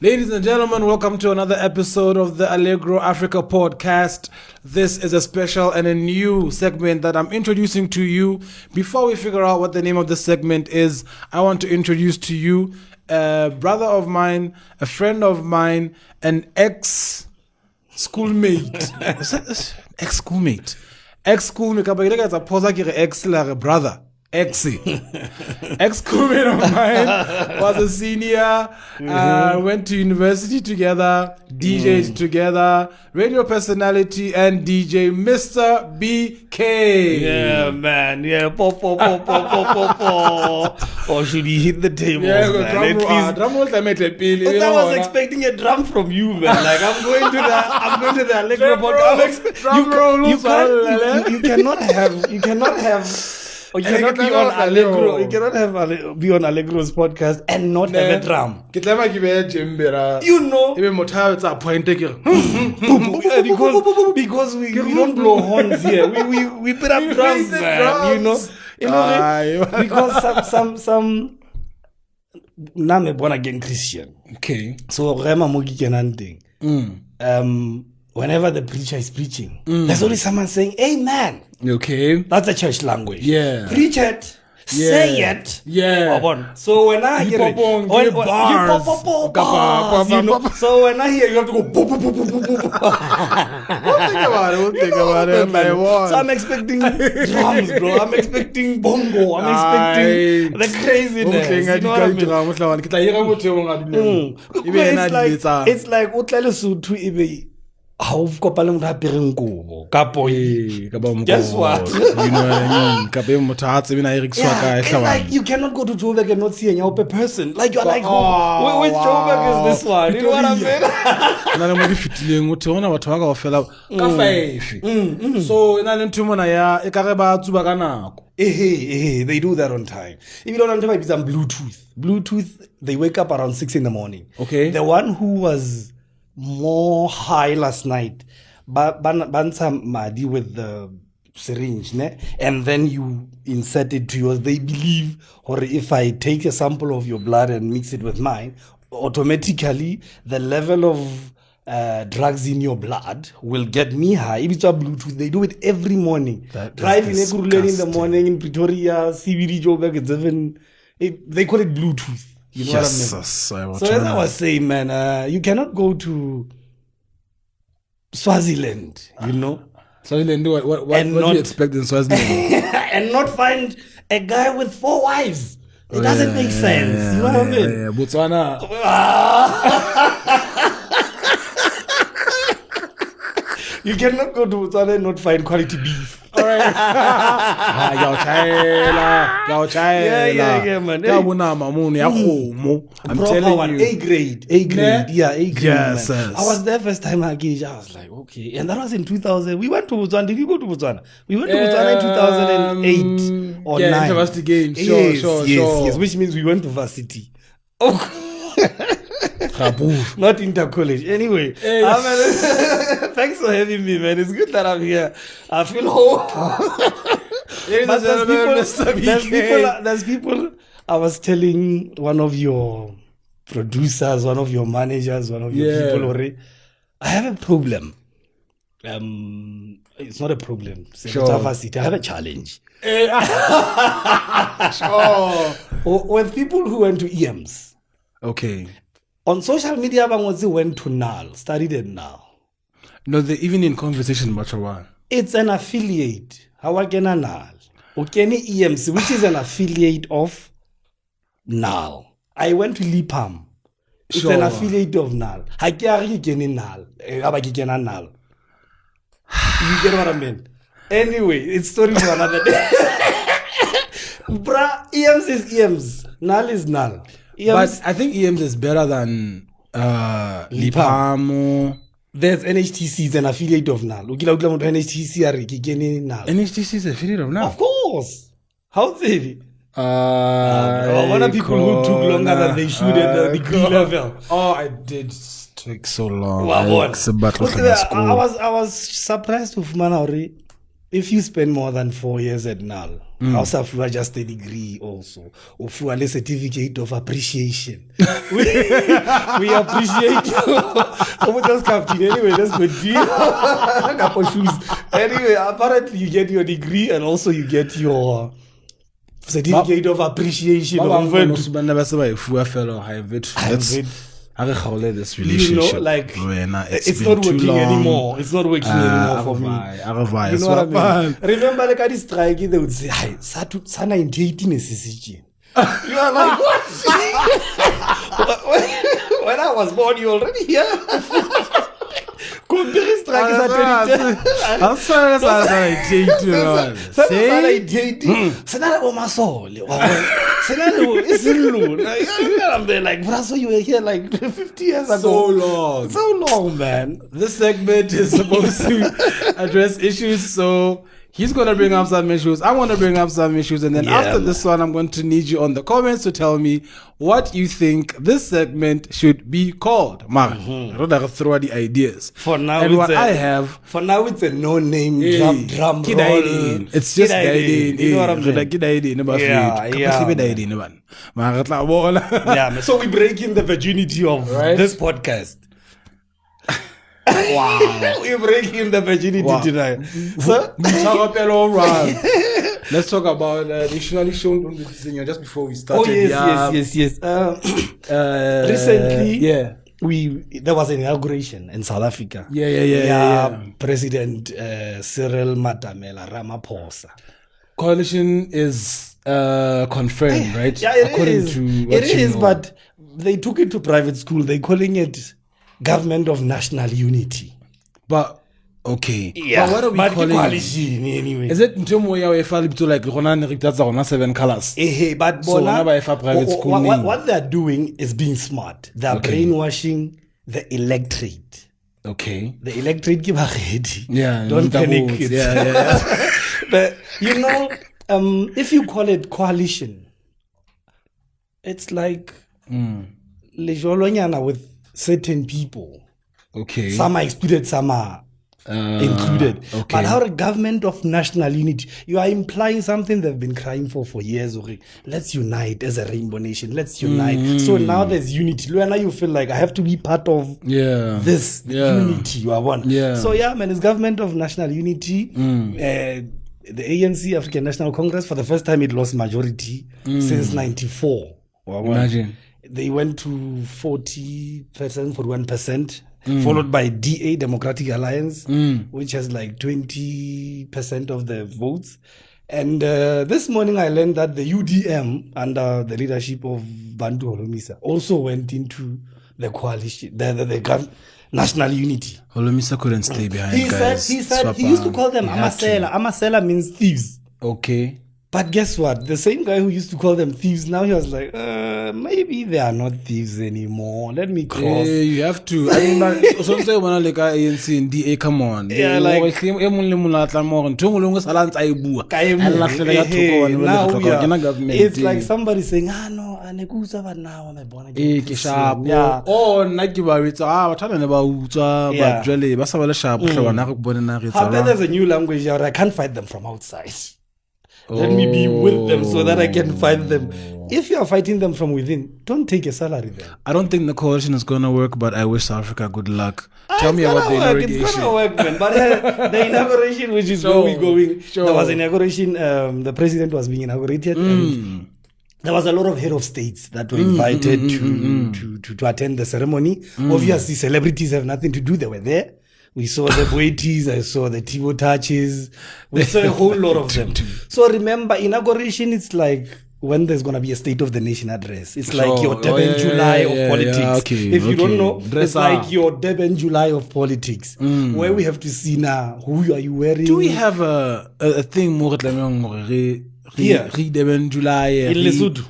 Ladies and gentlemen, welcome to another episode of the Allegro Africa podcast. This is a special and a new segment that I'm introducing to you. Before we figure out what the name of the segment is, I want to introduce to you a brother of mine, a friend of mine, an ex-schoolmate. Ex-schoolmate. Ex-schoolmate. Brother. Ex-schoolmate of mine was a senior, went to university together, DJed together, radio personality and DJ, Mr. BK. Yeah, man. Yeah, pop. Or should he hit the table? Yeah, man? drum roll. I was expecting a drum from you, man. Like I'm going to the Allegro podcast. You cannot have. Or you cannot be on Allegro. You cannot be on Allegro's podcast and not have a drum. You know, because we don't blow horns here. We put up drums, man. You know, because some I'm a born again Christian. Okay. So whenever the preacher is preaching, there's always someone saying, "Amen." Okay. That's a church language. Yeah. Preach it. Say it. Yeah. So when I hear it, so when I hear you have to go Think about it. So I'm expecting drums, bro. I'm expecting bongo. I'm expecting the craziness. You know what I mean? It's like utlele suthu ibe how kopala motho a pereng kobo kapo guess what? You know what I mean? Like you cannot go to Joburg and not see a Nyaope person. Like you're like, which Joburg is this one? You know what I'm saying? So they do that on time. If you don't understand, it's on Bluetooth, they wake up around 6 a.m. Okay. The one who was more high last night, bansa madi with the syringe, ne? And then you insert it to yours. They believe, or if I take a sample of your blood and mix it with mine, automatically the level of drugs in your blood will get me high. If it's a Bluetooth, they do it every morning. Drive in Ekurhuleni in the morning in Pretoria, CBD Joburg, it's even they call it Bluetooth. You know what I mean? So as I was saying, man, you cannot go to Swaziland, you know. Swaziland, what do you expect in Swaziland? And not find a guy with 4 wives. It doesn't make sense. You know what I mean? Yeah. Botswana. You cannot go to Botswana and not find quality beef. All right. Yeah, man. I'm telling you. A grade. Yeah, A grade. Yes, man. I was there first time I was like, okay. And that was in 2000. We went to Botswana. Did you go to Botswana? We went to Botswana in 2008 or 9. University Games. Yes. Which means we went to varsity. Oh. Not inter-college. Anyway, thanks for having me, man. It's good that I'm here. I feel home. But there's people. I was telling one of your producers, one of your managers, one of your people already, I have a problem. It's not a problem. I have a challenge. With people who went to EMs. Okay. On social media, Bangwatsi went to NAL, studied at NAL. No, they even in conversation much a while. It's an affiliate. How I can NAL? Ukeni EMC, which is an affiliate of NAL. I went to Lipam. It's an affiliate of NAL. You get what I mean? Anyway, it's story for another day. Bruh, EMS is EMS. NAL is NAL. But I think EMS is better than Lipamo. There's NHTC, it's an affiliate of NAL. NHTC is affiliate of NAL? Of course. How's it? What are people who took longer than they should at the degree level? Oh, I did take so long. I was surprised with Manauri. if you spend more than 4 years at Null, also flew just a degree also, or flew a certificate of appreciation. we appreciate you. So we just captain anyway. That's good deal. Couple shoes. Anyway, apparently you get your degree and also you get your certificate of appreciation. This relationship, you know, like it's been not too working long. anymore. It's not working anymore for me. You know what I mean? Remember, like at this strike, they would say, "Hi, sa 1918 is CCG." You are like, what? When I was born, you already here. Compare strike is at 2010. I'm sorry, that's 1918. I'm there like, bro, so you were here like 50 years ago. So long, man. This segment is supposed to address issues, so he's going to bring up some issues. I want to bring up some issues, and then after this one, I'm going to need you on the comments to tell me what you think this segment should be called. I don't have to throw out the ideas. For now, and what I have... For now, it's a no-name drum roll. It's just Kidaidin. You know what I'm saying? Yeah, so we break in the virginity of this podcast. Wow. We're breaking the virginity tonight. So, let's talk about nationally shown on the senior just before we started. Oh, yes. Recently, there was an inauguration in South Africa. Yeah. President Cyril Matamela Ramaphosa. Coalition is confirmed, right? Yeah, it According is. to what It you is, know. but they took it to private school. They're calling it Government of National Unity. But okay. Yeah. But what are we calling coalition anyway? Is it Ntomo ya wefa to like Rona 7 colors? But So private school what they're doing is being smart. They're brainwashing the electorate. Okay. The electorate give a head. Yeah. Don't panic. Votes. Yeah. But you know, if you call it coalition, it's like lejolonyana with certain people. Okay. Some are excluded, some are included. Okay. But how a government of national unity, you are implying something they've been crying for years. Okay, let's unite as a rainbow nation. Let's unite. So now there's unity. Now you feel like I have to be part of this unity. You are one. Yeah. So man, it's government of national unity. The ANC, African National Congress, for the first time it lost majority since 94. Imagine. They went to 40%, 41%, followed by DA, Democratic Alliance, which has like 20% of the votes. And this morning I learned that the UDM, under the leadership of Bantu Holomisa, also went into the coalition, the national unity. Holomisa couldn't stay behind, He said he used to call them Amasela. Amasela means thieves. Okay. But guess what? The same guy who used to call them thieves, now he was like, maybe they are not thieves anymore. Let me cross. You have to. I mean, sometimes when I look at ANC and DA, come on. Yeah, like now it's like somebody saying, no, anekuza ba now I'm born again. Yeah. Oh, but really, there's a new language here. I can't fight them from outside. Let me be with them so that I can fight them. If you are fighting them from within, don't take a salary then. I don't think the coalition is going to work, but I wish South Africa good luck. Tell me about the inauguration. It's going to work, man. But the inauguration, which is where we're going, there was an inauguration, the president was being inaugurated. And there was a lot of head of states that were invited to attend the ceremony. Obviously, celebrities have nothing to do. They were there. We saw the Boitis, I saw the Tivo Touches. We saw a whole lot of them. So remember, inauguration, it's like when there's going to be a State of the Nation address. It's like your Durban July of politics. Yeah, okay, if you don't know, it's like your Durban July of politics. Where we have to see now, who are you wearing? Do we have a thing more here? Durban July. In Lesotho?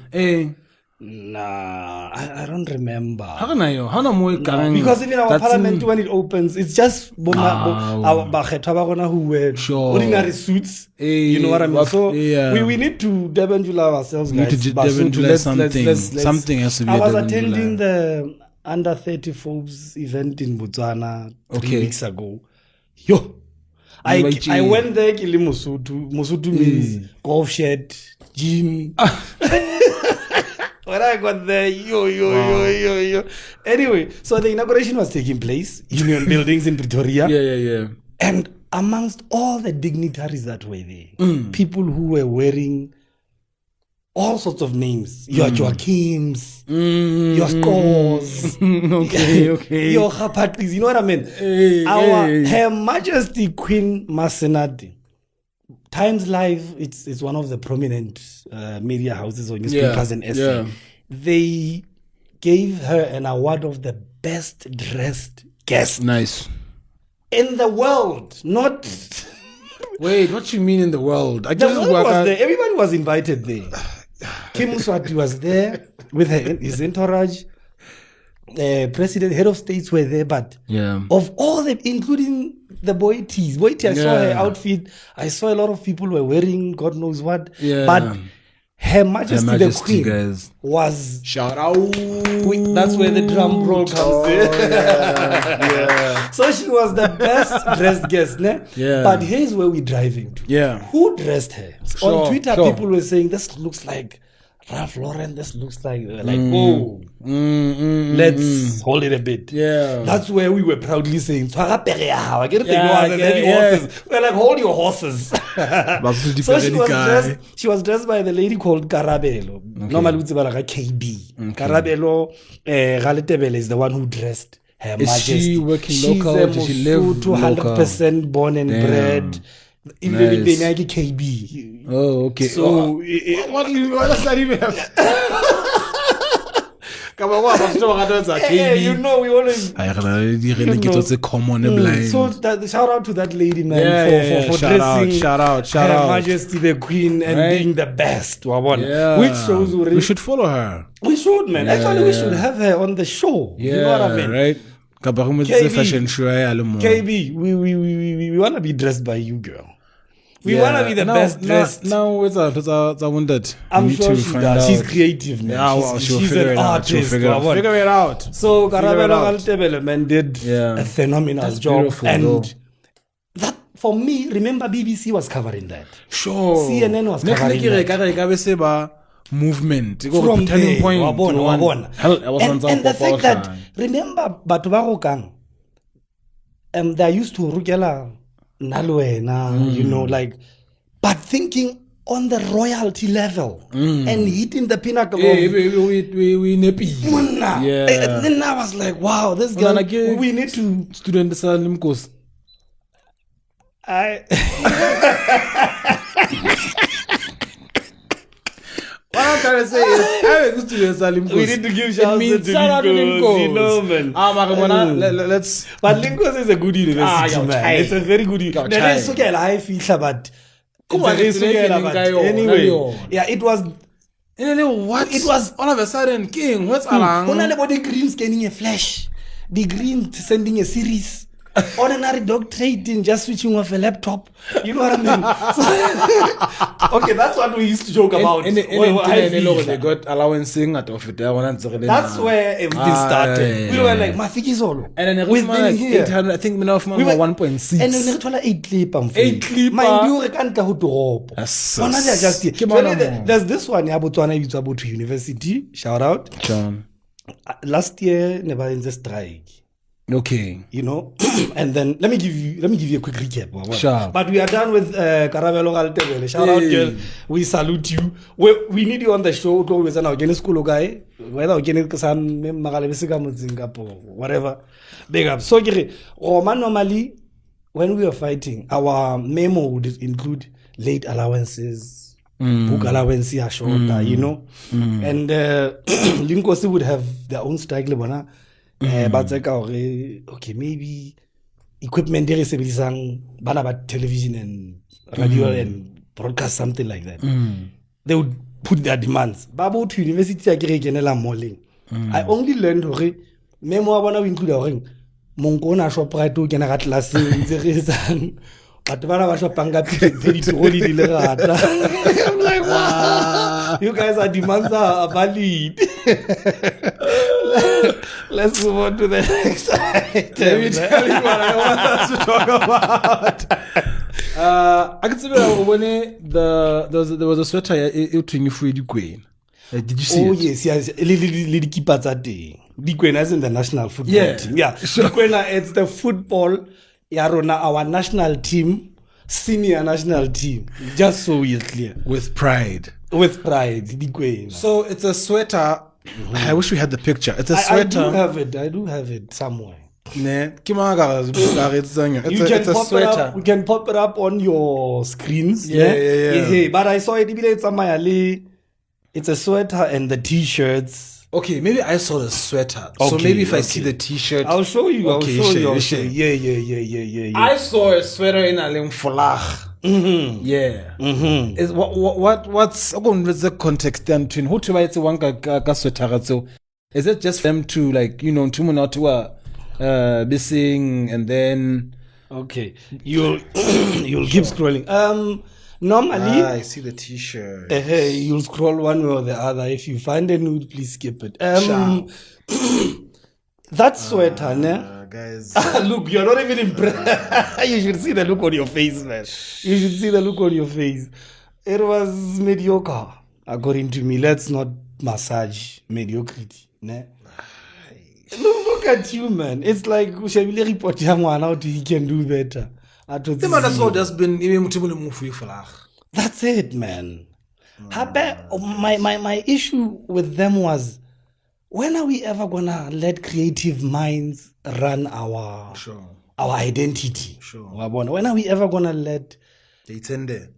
Nah, I don't remember. Because even our parliament, when it opens, it's just our Bakhetwa who wear ordinary suits. You know what I mean? So we need to Durban July ourselves, guys. We need to Durban July something has to be. I was attending the under 30 folks event in Botswana 3 weeks ago. I went there, Kili Musutu. Musutu means golf shirt, gym. When I got there, yo. Anyway, so the inauguration was taking place, Union Buildings in Pretoria. Yeah. And amongst all the dignitaries that were there, people who were wearing all sorts of names, your Joachims, your Scores, okay. your Hapatis, you know what I mean? Her Majesty Queen Masenati, Times Live, it's one of the prominent media houses or newspapers in SA. Yeah. They gave her an award of the best dressed guest. Nice. In the world, not... Wait, what you mean in the world? The world was there. Everybody was invited there. Kim Swati was there with his entourage. President, head of states were there, but of all them, including the Boities. I saw her outfit. I saw a lot of people were wearing God knows what. Yeah. But Her Majesty the Queen guys. Was... Shout out. That's where the drum roll comes in. Yeah. So she was the best dressed guest. Ne? Yeah. But here's where we're driving to. Yeah. Who dressed her? On Twitter, people were saying, this looks like Ralph Lauren, this looks like let's hold it a bit. Yeah. That's where we were proudly saying, We're like, hold your horses. So she was dressed by the lady called Karabelo. Normally it's about like KB. Karabelo Galetebele is the one who dressed Her Majesty. Is she working local? Does she live 200% born and bred. Even nice. KB. Oh, okay. So what does that even have? You know, we always. It's a common blind. So shout out to that lady, man, for dressing. Shout out. Her Majesty the Queen and being the best. Yeah. Which shows we should follow her. We should, man. Actually, we should have her on the show. Yeah, you know what I mean? Right. KB, we want to be dressed by you, girl. We want to be the best dressed. Now it's I wondered. I'm sure she does. She's creative, man. Yeah, well, she's an artist. Figure it out. So Karabelo Galtebele, man, did a phenomenal job. And that, for me, remember BBC was covering that. Sure. CNN was covering that. Movement from turning point and the fact that remember Batubaro they used to rugela Nalwena, you know, like, but thinking on the royalty level and hitting the pinnacle we nepi. And then I was like, wow, this girl, we need to student Salim course. What I'm trying to say is, we need to give shout out to Linkos. You know, man. Let's. But Linkos is a good university, man. It's a very good university. There's okay, I feel but. Anyway, yeah, it was. What? It was all of a sudden, King. What's along? Only green scanning a flash, the green sending a series. Ordinary dog trading, just switching off a laptop. You know what I mean? Okay, that's what we used to joke about. They got allowancing at off it. That's where everything started. We were like, Mafikizolo. And then we've been here. 800, I think we now 1.6. And then we 8 clip. 8 clip. Mind you, we can't go to there's this one, Yabutuana to University. Shout out. John. Last year, never in the strike. Okay. You know, and then let me give you a quick recap. Sure. But we are done with Karabelo Galtebele. Shout out, girl. We salute you. We need you on the show. Always an organic school guy. Whether organic some Singapore, whatever. Big up. So, Roman normally, when we were fighting, our memo would include late allowances, book allowance, shorter, you know, and Linkosi would have their own strike. But okay, maybe equipment there is about television and radio and broadcast, something like that. They would put their demands. Babu to university I only learned memoir one of include Monkona shop right to generate class but I'm like, wow, you guys are demands are valid. Let's move on to the next item. Let me tell you what I want us to talk about. I can see when there was a sweater in free Queen. Did you see it? Yes. Lady keeper that day. Dikwena is in the national football team. Yeah. Sure. Dikwena, it's the football, our national team, senior national team. Just so we're clear. With pride. Dikwena. So it's a sweater. I wish we had the picture. It's a sweater. I do have it somewhere. It's a sweater. We can pop it up on your screens. Yeah. But I saw it. It's a sweater and the t-shirts. Okay, maybe I saw the sweater. So maybe if I see the t-shirt, I'll show you. Okay, I'll show you. Yeah. I saw a sweater in Alim Fulach. Yeah. Is what's the context then between who to it's one sweater? So is it just for them to to not to be sing and then okay. You'll keep scrolling. Normally, I see the t-shirt. You'll scroll one way or the other. If you find a nude, please skip it. That sweater, guys. Look, you're not even impressed. You should see the look on your face, man. You should see the look on your face. It was mediocre, according to me. Let's not massage mediocrity. Ne? Look at you, man. It's like Ushabile report how he can do better. That's it, man. My issue with them was, when are we ever gonna let creative minds run our identity? Sure. When are we ever gonna let they tend there?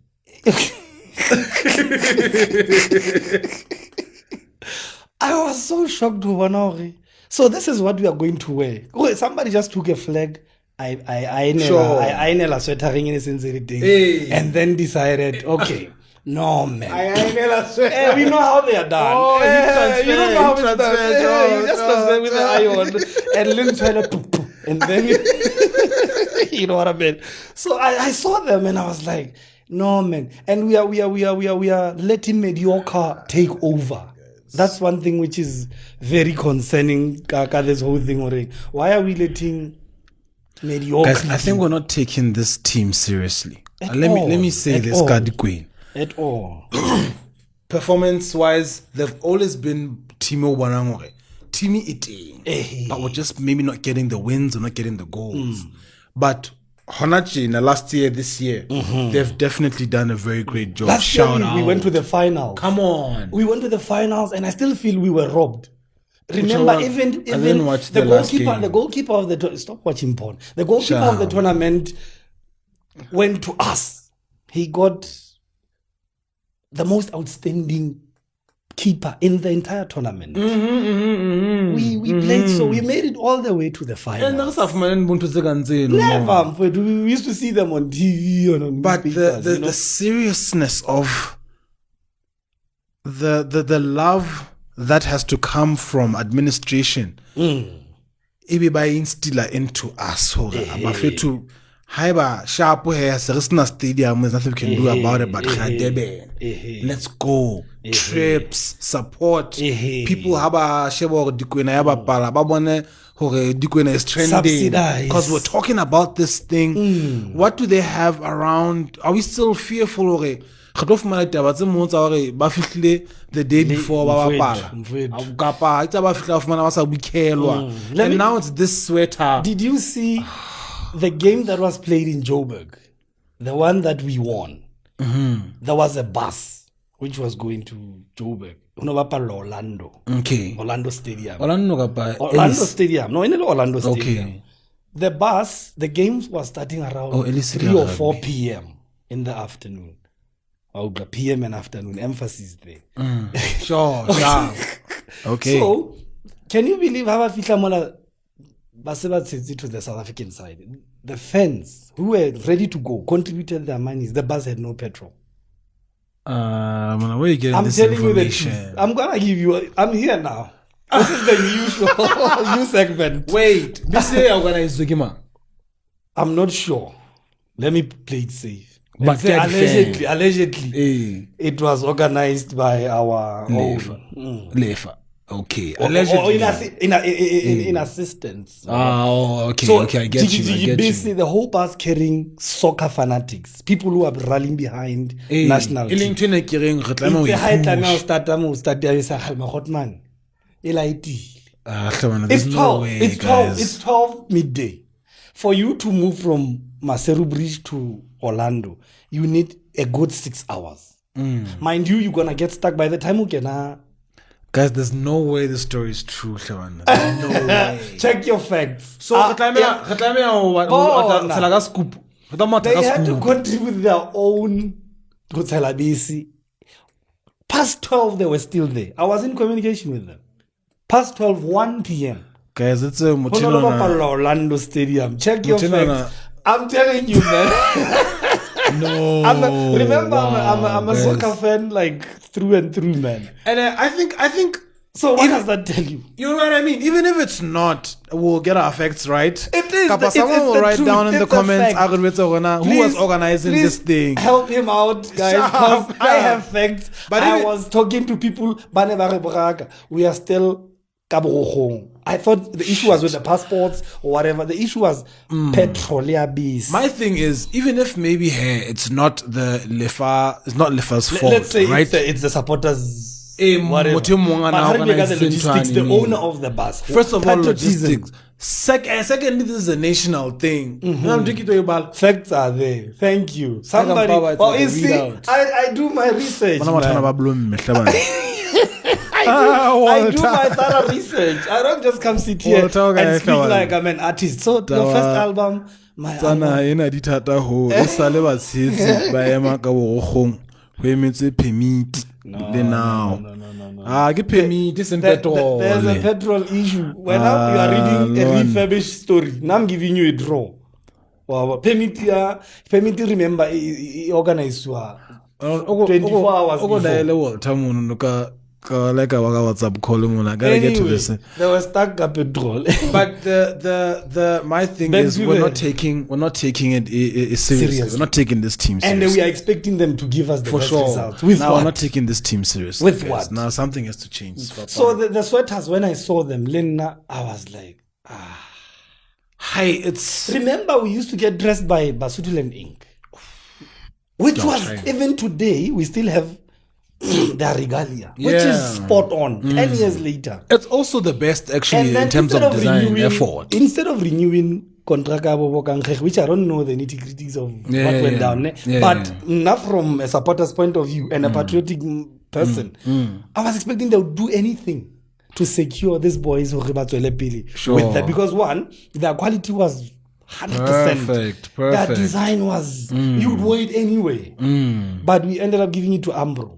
I was so shocked to Wanori. So this is what we are going to wear. Oh, somebody just took a flag. I a sweater ring and then decided, okay, no man. We know how they are done. Oh, you don't know how it's done. You just transfer with the iron and little trying and then you know what I mean. So I saw them and I was like, no man. And we are letting mediocre take over. That's one thing which is very concerning. This whole thing. Why are we letting mediocre? Guys, I think we're not taking this team seriously. Let me say this, Queen. At all. Performance-wise, they've always been Timo Wanangore. Timmy eating. But we're just maybe not getting the wins or not getting the goals. But Honachi in the last year, this year, they've definitely done a very great job. Last year we went to the finals. Come on. We went to the finals and I still feel we were robbed. Remember, even the goalkeeper of the stop watching porn. The goalkeeper of the tournament went to us. He got the most outstanding keeper in the entire tournament. We played, so we made it all the way to the final. Never. We used to see them on TV and on but newspapers, the seriousness of the love that has to come from administration, maybe by instill into us, to Haiba sharp there is no stadium, there's nothing we can do about it, but let's go. Trips, support. People haba shebo dikwena yaba pala babone hore dikwena is trending because we're talking about this thing. What do they have around? Are we still fearful hore the day before and now it's this sweater. Did you see the game that was played in Joburg, the one that we won? There was a bus which was going to Joburg. Orlando. Okay. Orlando Stadium. Orlando Stadium. No, in Orlando Stadium. Okay. The bus, the game was starting around 3 or 4 p.m. in the afternoon. PM and afternoon, emphasis there. Sure, yeah. Okay. So, can you believe how Fitlamola Baseba to the South African side? The fans who were ready to go contributed their monies. The bus had no petrol. Where are you getting this telling information? You the truth. I'm gonna give you. I'm here now. This is the usual new segment. Wait, this is organized Zugima. I'm not sure. Let me play it safe. But allegedly, it was organized by our Lefa. Okay, or allegedly. in assistance. Okay, So okay, I get you. basically, the whole bus carrying soccer fanatics, people who are rallying behind national team. It's a high time now. Start there. Is a Hotman. There's no way, guys. It's 12 midday. For you to move from Maseru Bridge to Orlando, you need a good 6 hours. Mind you, you're gonna get stuck by the time you can. Guys, there's no way this story is true, Shawana. There's no way. Check your facts. So, they had to contribute their own Hotelabisi. Past 12, they were still there. I was in communication with them. Past 12, 1 p.m. Guys, it's a Orlando Stadium. Check your facts. I'm telling you, man. No. I'm a soccer fan, like through and through, man. And I think. So what does that tell you? You know what I mean? Even if it's not, we'll get our facts right. It is. Someone will write down in the comments who was organizing this thing. Help him out, guys. Because I have facts. But I was talking to people. We are still Kabohong. I thought the issue was with the passports or whatever. The issue was petroleum base. My thing is, even if maybe it's not Lefa's fault, let's say right? It's the supporters. Whatever. The owner of the bus. First of all, logistics. Secondly, this is a national thing. Facts are there. Thank you. Somebody. Oh, you see, I do my research. I do my thorough research. I don't just come sit here and speak like I'm an artist. So the first album, my album. No. Get permit. This and petrol. There's a petrol issue. When you are reading a refurbished story, now I'm giving you a draw. Permit, remember, he organized 24 hours before. Like a WhatsApp call him. I gotta get to this. They were stuck up petrol. But the my thing is we're not taking it seriously. We're not taking this team seriously. And we are expecting them to give us the best results. With now what? We're not taking this team seriously. With guys. what? Now something has to change. So the sweaters, when I saw them, Lena, I was like, Hi, it's. Remember, we used to get dressed by Basutuland Inc. Which was even today we still have their regalia, which is spot on. 10 years later, it's also the best actually in terms of design effort. Instead of renewing contract, which I don't know the nitty-gritties of what went down, but not from a supporter's point of view and a patriotic person, I was expecting they would do anything to secure these boys who with that, because one, their quality was 100%. Perfect. That design was you'd wear it anyway, but we ended up giving it to Ambro.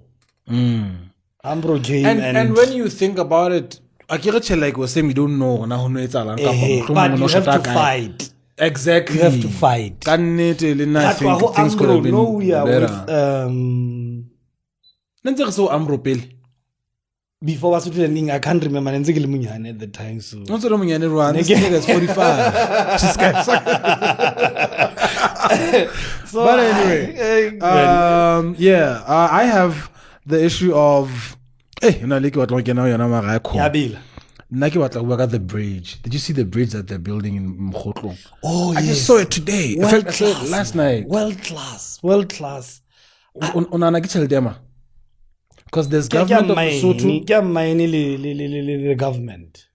Ambro came and when you think about it, like we're saying, we don't know but you have to fight. Exactly, you have to fight. I think things could have been we are better. With before was I can't remember at the time. So this nigga is 45. So, but anyway, I have the issue of the bridge. Did you see the bridge that they're building in Mkhotlo? Oh, I just saw it today. I saw it last night. World class. Because there's government of Lesotho. The government.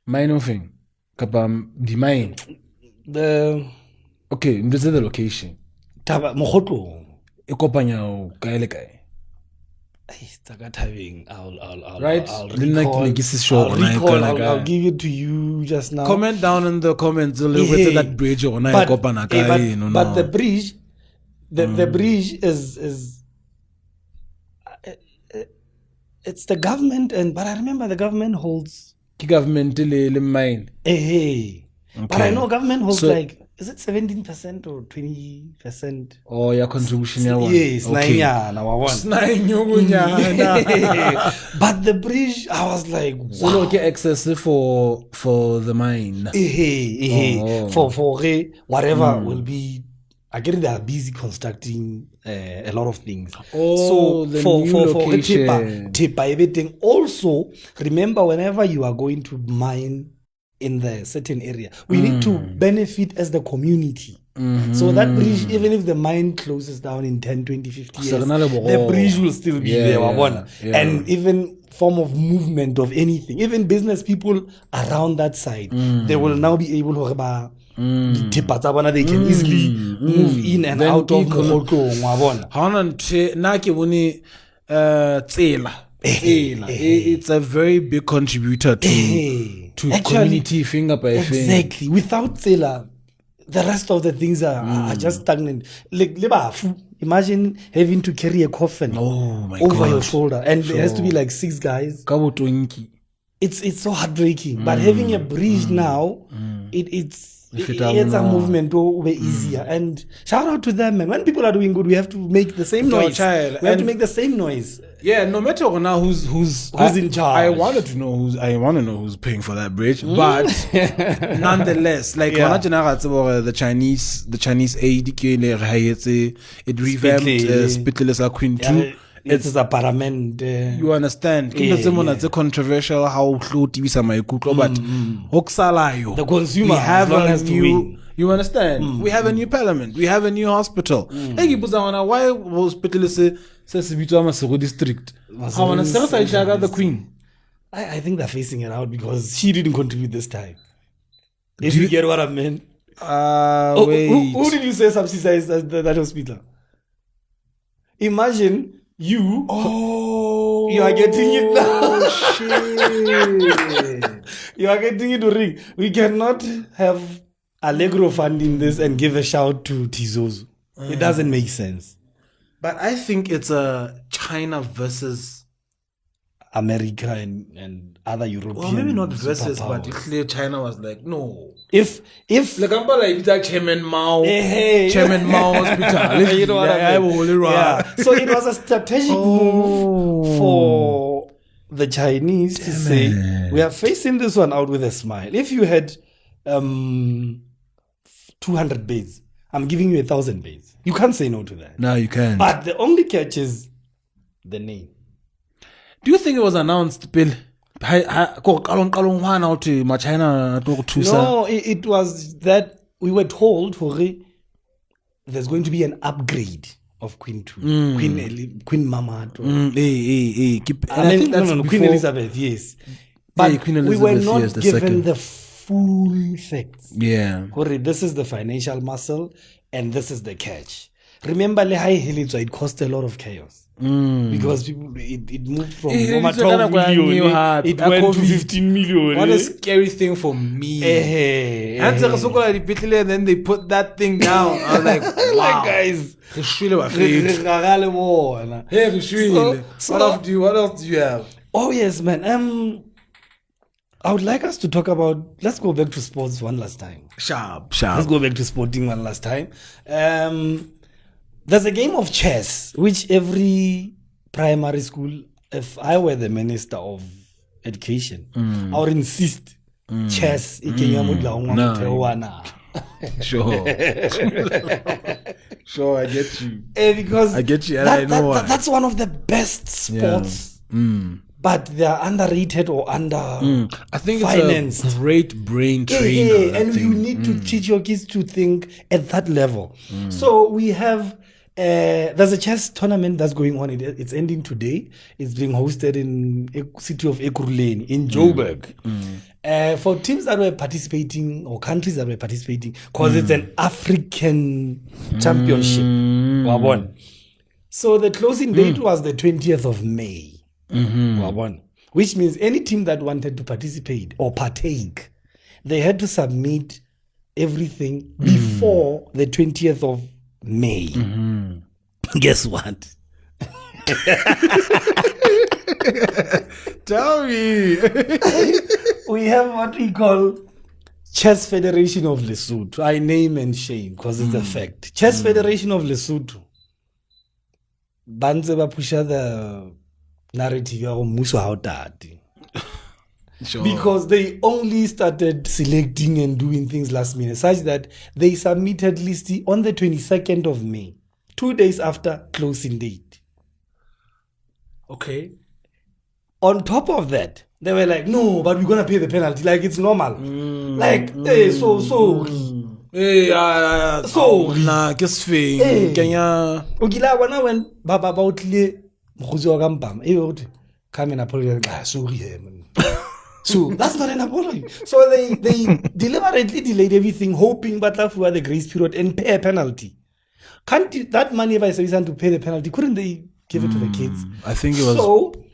Mine thing. The mine. Okay, this is the location. Mkhotlo. Right? I'll give it to you just now. Comment down in the comments whether that bridge or not. But the bridge, the bridge is it's the government, but I remember the government holds government mine. Okay. But I know government holds is it 17% or 20%? Oh, your contribution. Yes, okay. But the bridge, I was like, wow. So no get access for the mine. For whatever will be I get it, they are busy constructing a lot of things. Oh, the new location. Tepa everything. Also, remember, whenever you are going to mine in the certain area, we need to benefit as the community. So that bridge, even if the mine closes down in 10, 20, 50 years, the bridge will still be there. And even form of movement of anything, even business people around that side, they will now be able to they can easily move in and out of it's a very big contributor to community finger by finger. Exactly. Without Tsela, the rest of the things are just stagnant. Like imagine having to carry a coffin over your shoulder, and it has to be like 6 guys. It's so heartbreaking. But having a bridge now, it's a movement way easier. And shout out to them, man. When people are doing good, we have to make the same noise. We have to make the same noise. Yeah, no matter now who's in charge. I want to know who's paying for that bridge, but nonetheless, like the Chinese aid it revamped Spitless Queen 2. It's a parliament. You understand? It's a controversial how close but the consumer we have has to win. You understand? We have a new parliament. We have a new hospital. Why was Spitless district? The Queen. I think they're facing it out because she didn't contribute this time. If you get what I mean. Wait. Who did you say subsidized that hospital? Imagine you are getting it now. Shit. You are getting it to ring. We cannot have Allegro funding this and give a shout to Tizozu. It doesn't make sense. But I think it's a China versus America and other European. Well, maybe not versus, but clear China was like, no. If like I'm like it's Chairman Mao, Chairman Mao hospital. You know what I mean? Yeah. So it was a strategic move for the Chinese to say we are facing this one out with a smile. If you had 200 beds, I'm giving you 1,000 beds. You can't say no to that. No, you can't. But the only catch is the name. Do you think it was announced, Bill? No, it was that we were told there's going to be an upgrade of Queen 2, Queen Mama. I think that's Queen Elizabeth, yes. But Queen Elizabeth, we were not given the full facts. Yeah. This is the financial muscle and this is the catch. Remember, it cost a lot of chaos. Because people, it moved from 12 million, it went to 15 million. What a scary thing for me. And then they put that thing down. I was like, wow. Guys. What else do you have? Oh, yes, man. I would like us to talk about, let's go back to sports one last time. Sharp. Let's go back to sporting one last time. There's a game of chess, which every primary school, if I were the minister of education, I would insist chess. Sure. Sure, I get you. Because I get you, and I know why. That's one of the best sports. Yeah. But they are underrated or I think financed. It's a great brain trainer. And you need to teach your kids to think at that level. So we have there's a chess tournament that's going on. It's ending today. It's being hosted in city of Ekurhuleni in Joburg. For teams that were participating or countries that were participating, because it's an African championship. So the closing date was the 20th of May. Which means any team that wanted to participate or partake, they had to submit everything before the 20th of May. Guess what? Tell me. We have what we call Chess Federation of Lesotho. I name and shame because it's a fact. Chess Federation of Lesotho. Banze ba pusha the narrative ya go muso ha o tate. Sure. Because they only started selecting and doing things last minute, such that they submitted list on the 22nd of May, 2 days after closing date. Okay. On top of that, they were like, no, but we're gonna pay the penalty, like it's normal. Nah, guess thing. Kenya. Ogila wana when baba utlile mokhuzi wa kampama would come and apologize. Sorry, man. So that's not an apology. So they deliberately delayed everything, hoping but for the grace period and pay a penalty. Can't that money, if I say to pay the penalty, couldn't they give it to the kids? I think it was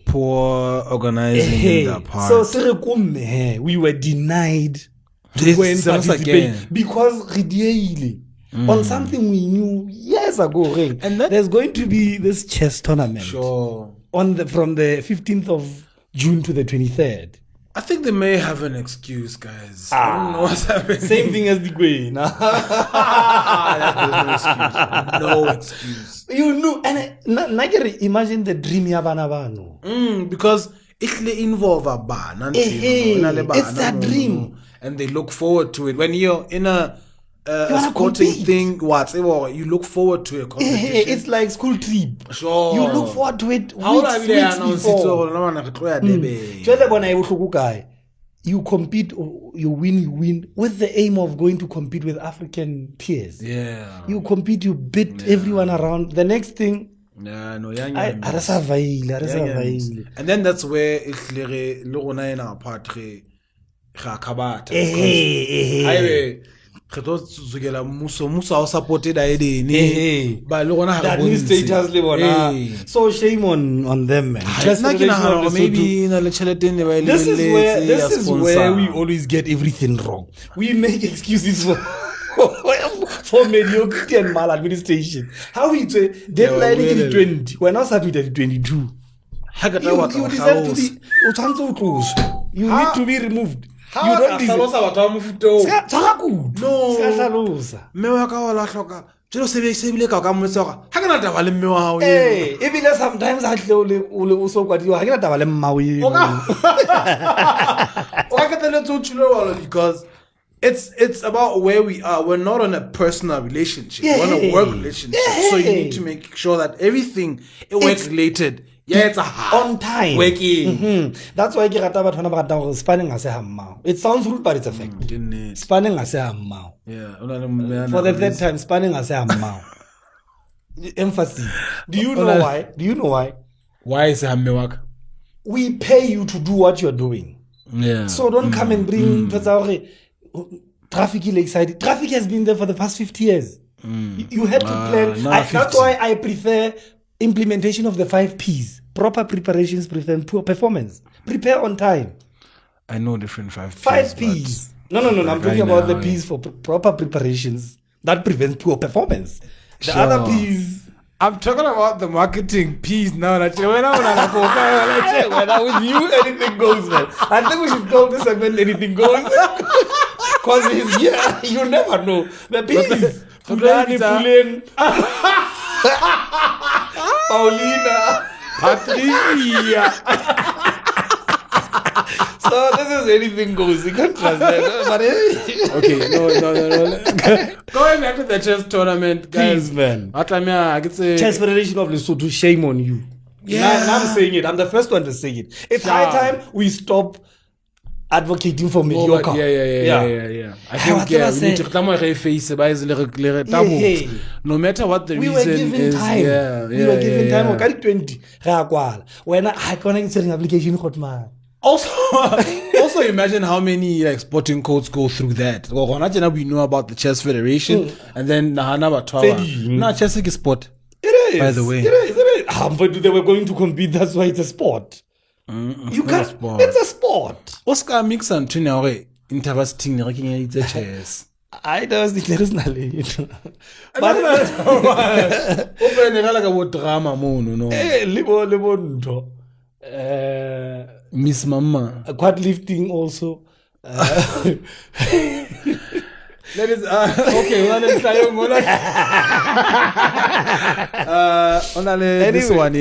poor organizing in that part. So we were denied to go and participate because on something we knew years ago. And there's going to be this chess tournament from the 15th of June to the 23rd. I think they may have an excuse, guys. I don't know what's happening. Same thing as the Queen. There's no excuse. You know, and imagine the dream yabanabano. Because it involve a bar. It's that dream. And they look forward to it. When you're in a sporting thing, whatever, you look forward to a competition. It's like school trip. Sure. You look forward to it weeks before. You compete, you win with the aim of going to compete with African peers. Yeah. You compete, you beat everyone around. The next thing, and then that's where it's like our partry. That new status so shame on them, man. Maybe this is where we always get everything wrong. We make excuses for mediocrity and maladministration. How we say deadline in 20, we're not submitted in 22. You deserve to be you need to be removed. You don't deserve. Even sometimes I because it's about where we are. We're not on a personal relationship. We're on a work relationship. So you need to make sure that everything work related. Yeah, it's on time. That's why spanning as a it sounds rude, but it's a fact. Spanning as a for the third time, spanning as a emphasis. Do you know why? Why is it we pay you to do what you're doing. Yeah. So don't come and bring traffic excited. Traffic has been there for the past 50 years. You had to plan. That's why I prefer implementation of the 5 P's. Proper preparations prevent poor performance. Prepare on time. I know different 5 P's. 5 P's. No. I'm talking about the P's for proper preparations that prevent poor performance. The other P's. I'm talking about the marketing P's now. When with you, anything goes, man. I think we should call this segment "Anything Goes," because he's here. You never know. The P's. Pulin. Paulina. Patricia. So this is anything goes. You can't trust that. Okay, no. Going back to the chess tournament, guys. Please, man. I could say Chess Federation of Lesotho, shame on you. Yeah. Now I'm saying it. I'm the first one to say it. It's high time we stop advocating for mediocre. Yeah. I think we need to face no matter what the we reason were given is. Time. We were given time. Okay, 20. When I connect to application, Also, imagine how many sporting codes go through that. We know about the Chess Federation, and then chess is sport. It is. By the way, it is. But they were going to compete. That's why it's a sport. You can't. It's a sport. Oscar mix and tune interesting chess. I don't think there is no. But drama no. Miss Mama. Quad lifting also. That is okay. Well, let's try this one.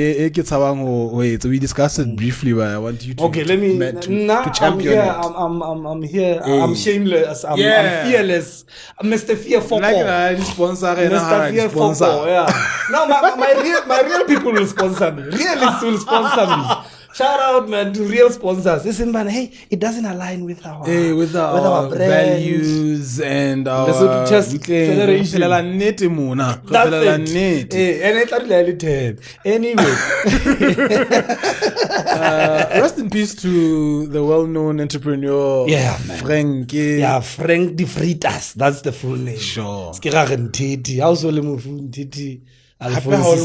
Wait, so we discussed it briefly, but I want you to. Okay, let me. Now to champion I'm here. I'm shameless. I'm fearless. Mr. Fear for sponsor. Mr. Fear for yeah. No, my real people will sponsor me. Realists will sponsor me. Shout out, man, to real sponsors. Listen, man, hey, it doesn't align with our values and our generation. That's it. Anyway. Rest in peace to the well-known entrepreneur, Frank. Yeah, Frank de Freitas. That's the full name. Sure. Ntani.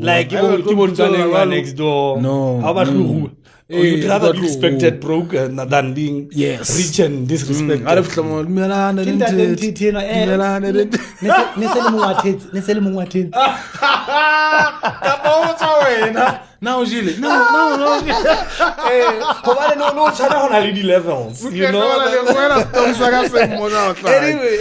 Like you next door. No. How about who? You'd rather be respected broken than being rich and disrespected. No, Gilles. No. No, China on a levels. You know. Anyway.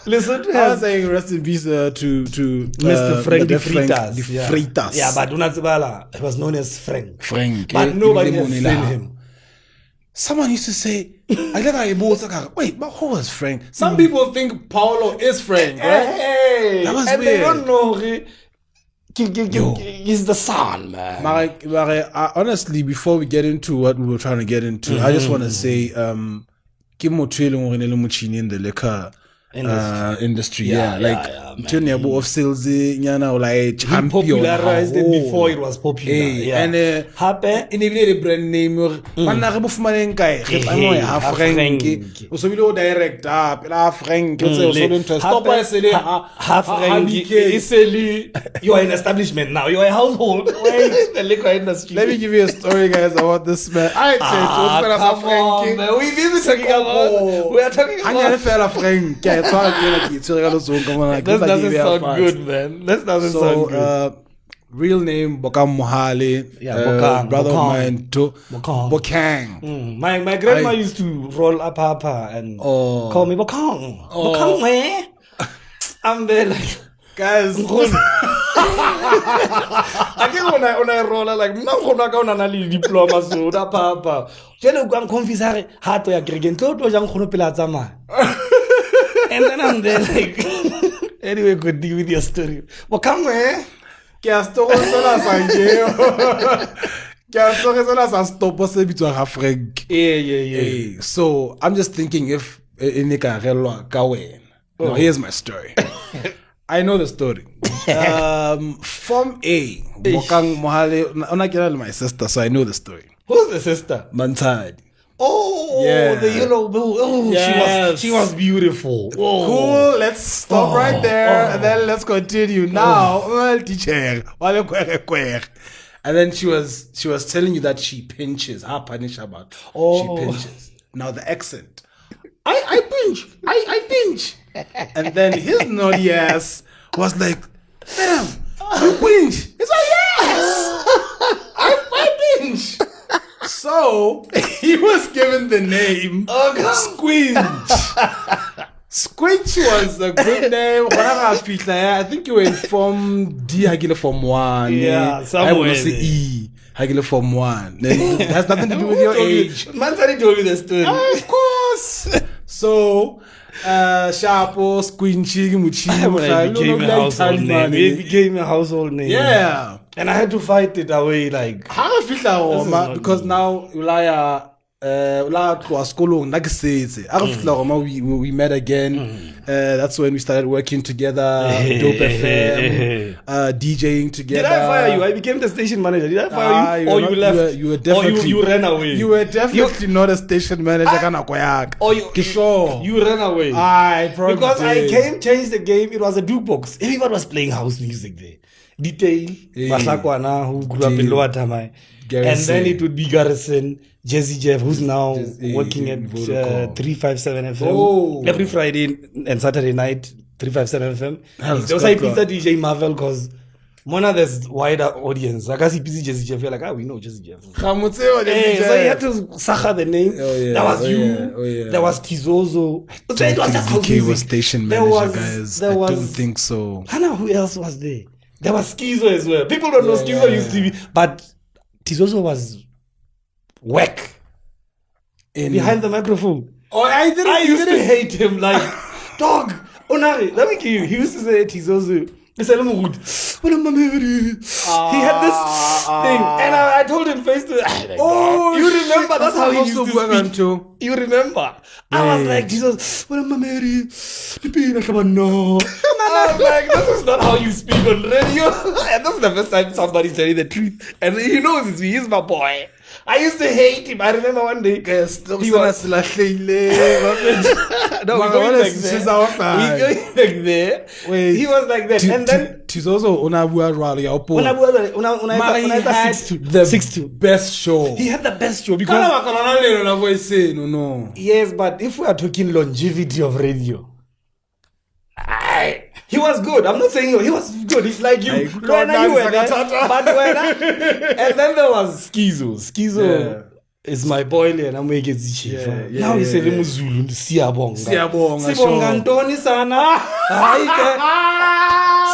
Listen, I was saying rest in peace to Mr. Frank de Freitas. Yeah, but Dunatsibala, he was known as Frank. But nobody has seen him. Someone used to say, wait, but who was Frank? Some people think Paulo is Frank, right? Hey, that was and weird. They don't know he's the son, man. Honestly, before we get into what we were trying to get into, I just want to say, in the liquor industry, of sales, like champion. Popularized it before it was popular. And in a brand name, Frank. So we don't direct up, Frank. You are an establishment now. You are a household. The liquor industry. Let me give you a story, guys, about this man. We are talking about Frank. That doesn't sound good, man. That doesn't sound good. Real name Bokang Mohale. Brother of mine to Bokang. My grandma used to roll up and call me Bokang. Bokang, man. I'm there like, guys. I think when I roll like na diploma so da papa. Jeno go confuse ha to ya gregen to jang khono pela tsama. And then I'm there like, anyway, good deal with your story. But come here. So I'm just thinking if no, here's my story. I know the story. Form A, Bokang Mohale, my sister, so I know the story. Who's the sister? Mansad. Oh, the yellow boo. Oh, yes. she was beautiful. Oh. Cool. Let's stop right there, and then let's continue. Now, teacher, and then she was telling you that she pinches. How punish about? She pinches. Now the accent. I pinch. I pinch. And then his naughty ass was like, "Madam, you pinch." It's like, yes, I pinch. So he was given the name Squinch. Squinch was a good name. I think you were in Form D, Form 1. Yeah, I want to say E, Form 1. It has nothing to do with your age. Man, told me the story. Of course. So, Sharpo, Squinchy, Muchi. It became a household name. Yeah. And I had to fight it away, like. How I feel that, because now, we met again. That's when we started working together, Dope FM, DJing together. Did I fire you? I became the station manager. Did I fire you? Or you left? You were definitely, or you ran away. You were definitely not a station manager. Or you ran away. Because I changed the game. It was a jukebox. Everyone was playing house music there. Detail, Masakwana, who grew up in Lower Tamai. And then it would be Garrison, Jesse Jeff, who's now working at 357 FM. Every Friday and Saturday night, 357 FM. There was a pizza DJ Marvel because Mona, there's wider audience. Like I see busy Jesse Jeff, you're like, we know Jesse Jeff. Gamotse So you had to sacha the name. That was you. There was Tizozo. I don't think VK was station manager, guys. I don't think so. Hannah, who else was there? There was Skizo as well. People don't know Skizo used to be, but Tizozo was whack behind the microphone. Oh, I used to hate him like dog. Onari, let me give you. He used to say Tizozo. He said, he had this thing, and I told him face to face. Oh, you remember? That's how he used to speak. You remember? I was like, Jesus, what am I married? No. I was like, this is not how you speak on radio. And this is the first time somebody's telling the truth. And he knows it's me. He's my boy. I used to hate him. I remember one day. He was like, no, we're going back there. We're going back there. Wait, he was like that. And then Tizozo Unabua Rally. The best show. He had the best show because yes, but if we are talking longevity of radio, he was good. I'm not saying he was good. He's like you. You were there, but and then there was Skizo. Skizo is my boy, and I'm making it chief. Now he's a Muzulu. Siyabonga. Sibonga Ntoni sana.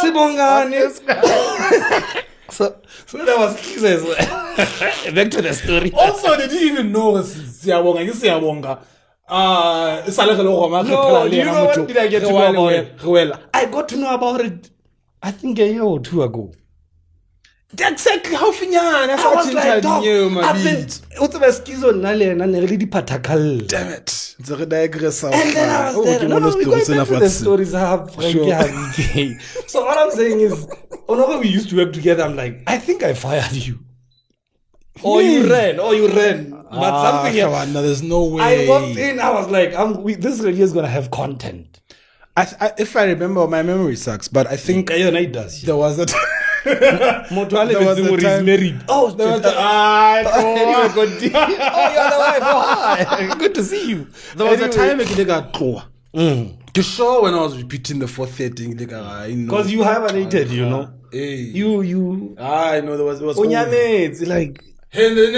Sibonga. So that was Skizo as well. Back to the story. Also, did you even know Siyabonga? No, do you know what did I get to know about it? I got to know about it, I think a year or two ago. Exactly how finyana. I was like, dog, I've been Skizo Nale. Damn it. And then I was there. No, we go back to the stories I have. So what I'm saying is, whenever we used to work together, I'm like, I think I fired you. Or you ran. But something else. No, there's no way. I walked in, I was like, this radio is going to have content. If I remember, my memory sucks, but I think it does. There was a time. Married. Oh, there was anyway, continue. Oh, you're the wife. Oh, hi. Good to see you. There was a time I got the show when I was repeating the 4:30 because you hibernated, you know. Hey. You. I know there was. It's like. Hey, you were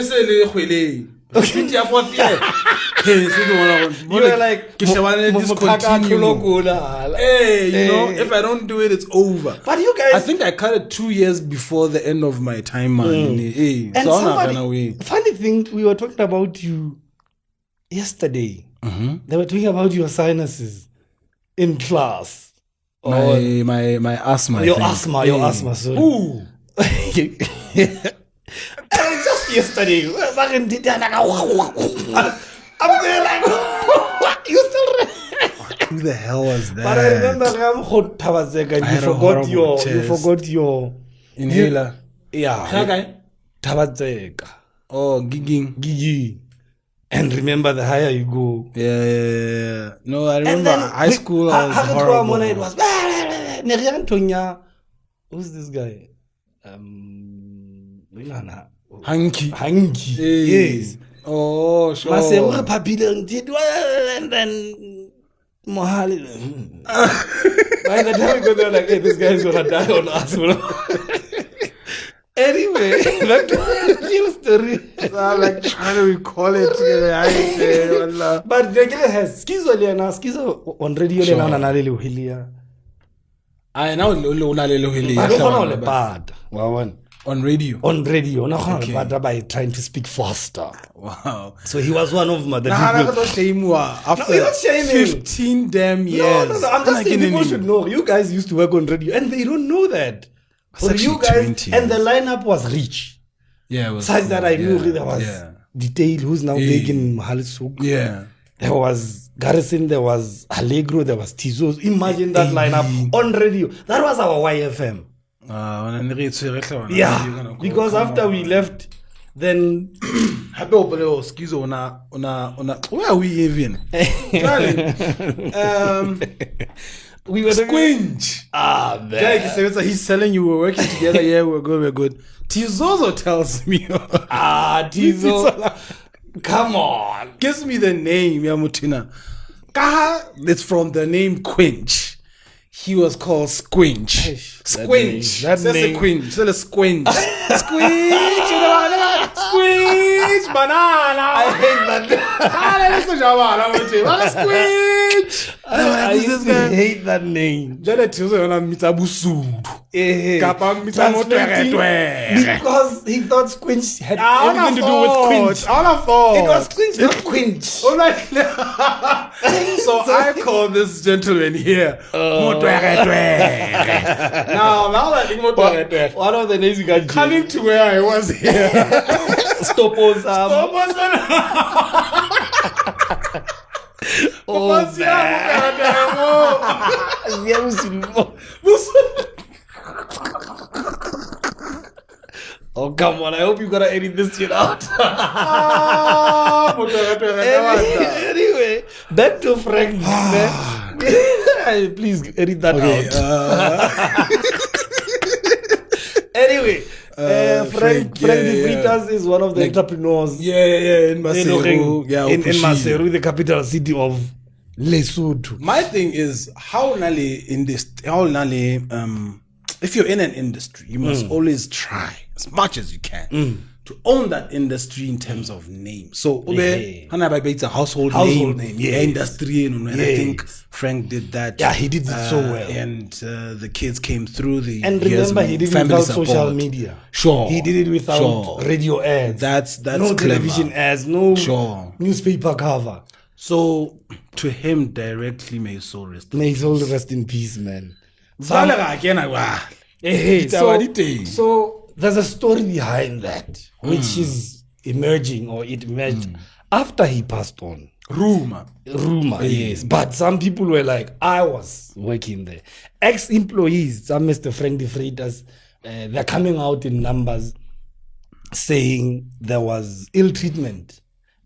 like, hey, you know, if I don't do it, it's over. But you guys, I think I cut it 2 years before the end of my time, man. Hey, and somebody, funny thing, we were talking about you yesterday. They were talking about your sinuses in class. My asthma. Your asthma. Sorry. Ooh. Just yesterday, I'm there like, you still who the hell was that? But I remember you forgot your inhaler. Yeah. Tabazeka. Oh, gigi. And remember, the higher you go. Yeah. No, I remember high school. I was horrible. It was who's this guy? Hanky. Yes. Oh, sure. And then Mohali. By the time we go there, like, hey, this guy is gonna die on us. Anyway, back to the real story. I'm like trying to recall it. But the guy has Skizo on radio. I know on radio. Okay. By trying to speak faster. Wow. So he was one of the people. After 15 damn years. No. I'm just saying people should know. You guys used to work on radio and they don't know that. For you guys, and the lineup was rich. Yeah, it was such that I knew there was Detail, who's now big in Mahalisuk. Yeah. There was Garrison, there was Allegro, there was Tizos. Imagine that lineup on radio. That was our YFM. Yeah, because after we left, then where are we even? We were Squinch. Man. He's telling you we're working together. Yeah, we're good. Tizozo tells me. Tizo. Come on. Gives me the name, Yamutina. It's from the name Quench. he was called Squinch. Squinch. that That's a name. squinch. That's a squinch. Squinch. Squinch. Banana. I hate that. Squinch. I used to hate that name. Eh, translating- because he thought Squinch had everything to do with Quinch. It was Squinch, not Quinch. So I call this gentleman here now that One of the names you got coming to where I was here. Stopos. Oh, oh, come on. I hope you gotta edit this shit out. Anyway, back to Frank. Please edit that out. Anyway, Frank de Vries is one of the entrepreneurs in Maseru. in Maseru, the capital city of Lesotho. My thing is if you're in an industry, you must always try as much as you can to own that industry in terms of name. So it's a household name, yes. industry, and I think Frank did that. Yeah, he did it so well. And the kids came through the And years remember, of he did it family without support. social media. Sure. He did it without radio ads. That's no clever. television ads, no Sure. newspaper cover. So to him directly, may his soul rest. May his soul rest in peace, man. Hey, So there's a story behind that, which is emerging, or it emerged after he passed on. Rumor, Yes. But some people were like, I was working there. Ex-employees, some Mr. Frank de Vries, they're coming out in numbers saying there was ill treatment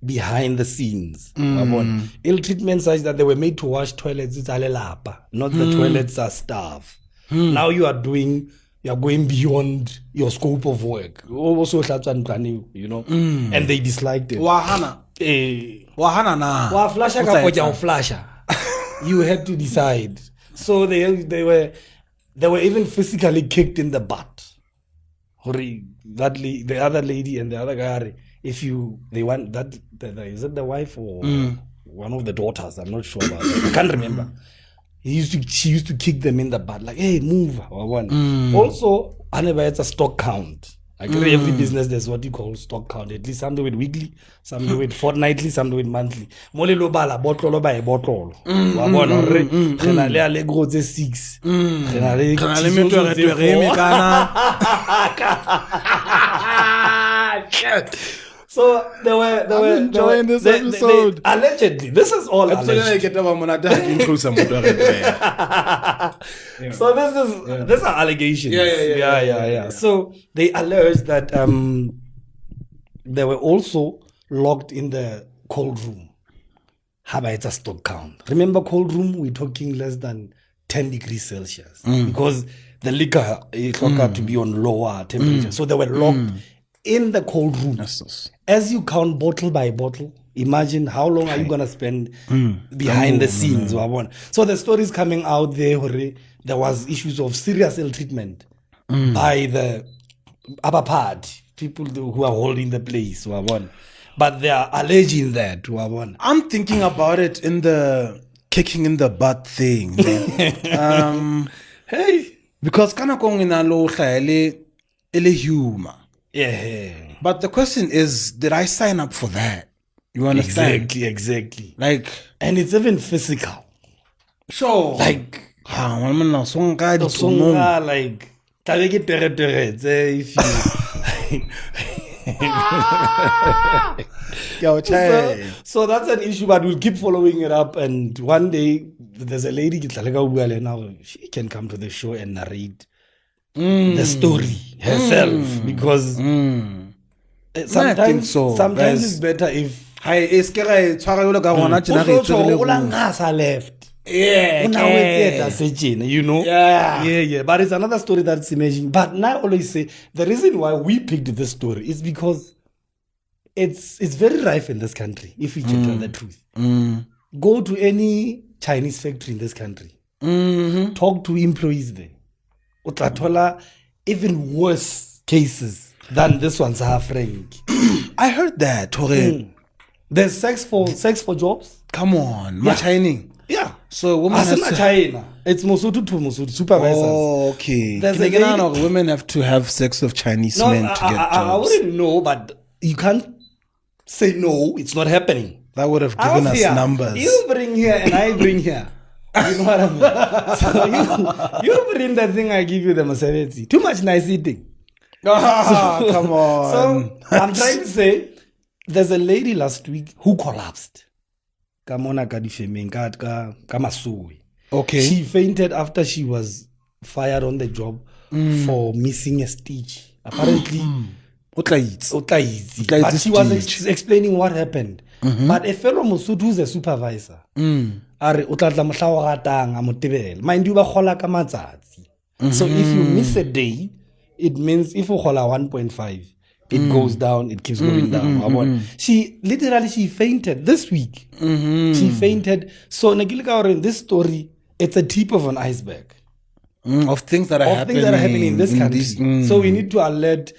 behind the scenes. Ill treatment such that they were made to wash toilets, it's alelapa, not the toilets are staff. Now you are going beyond your scope of work. Also, you know, and they disliked it. Wahana na. Flasha ka poja flasha. You had to decide. So they were even physically kicked in the butt. The other lady and the other guy, they want that, is it the wife or one of the daughters? I'm not sure about that. I can't remember. She used to kick them in the butt, like, hey, move. Also, it's a stock count. Like every business, there's what you call stock count. At least some do it weekly, some do it fortnightly, some do it monthly. Mole lo bala bottle by a bottle. Wabona re khena le Allegro tse 6. Khena le metso re So they were enjoying this episode. Allegedly, this is all alleged. So these are allegations. Yeah. So they alleged that they were also locked in the cold room. It's a stock count. Remember, cold room, we're talking less than 10 degrees Celsius because the liquor is to be on lower temperature. So they were locked in the cold room. As you count bottle by bottle, imagine how long are you going to spend behind the scenes. So the stories coming out there was issues of serious ill treatment by the upper part, people who are holding the place. But they are alleging that. I'm thinking about it in the kicking in the butt thing. Hey, because kana kong inalo ele humor. Yeah. But the question is, did I sign up for that? You understand? Exactly. Like, and it's even physical. Sure. Like, like, if you so that's an issue, but we'll keep following it up. And one day there's a lady now, she can come to the show and narrate the story herself, because sometimes it's better if left. Yeah, you know. Yeah. But it's another story that's emerging. But now I always say the reason why we picked this story is because it's very rife in this country. If we can tell the truth, go to any Chinese factory in this country. Talk to employees there. Utatola even worse cases than this one's Frank. I heard that. There's sex for jobs. Come on, machining. Yeah. So women have to... China. It's Musutu to Musutu supervisors. Oh, okay. There's a lady... women have to have sex with Chinese men to get jobs. I wouldn't know, but you can't say no. It's not happening. That would have given us numbers. You bring here and I bring here. You know what I mean? So you bring that thing, I give you the Maserati. Too much nice eating. Come on. So I'm trying to say, there's a lady last week who collapsed. Okay. She fainted after she was fired on the job for missing a stitch. Apparently, but she was explaining what happened. But a fellow Mosotho who's a supervisor, mind you, so if you miss a day, it means if you call 1.5, it goes down, it keeps going down. She fainted this week. She fainted. So in this story, it's a tip of an iceberg of things that are happening in this country. So we need to alert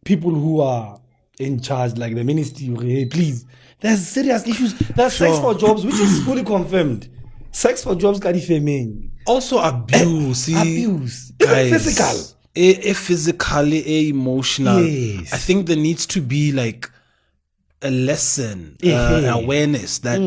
people who are in charge, like the ministry. Hey, please, there's serious issues. There's sex for jobs, which is fully confirmed. Sex for jobs can be also abuse. Abuse, guys, physical. Physically, emotional. Yes. I think there needs to be like a lesson, awareness that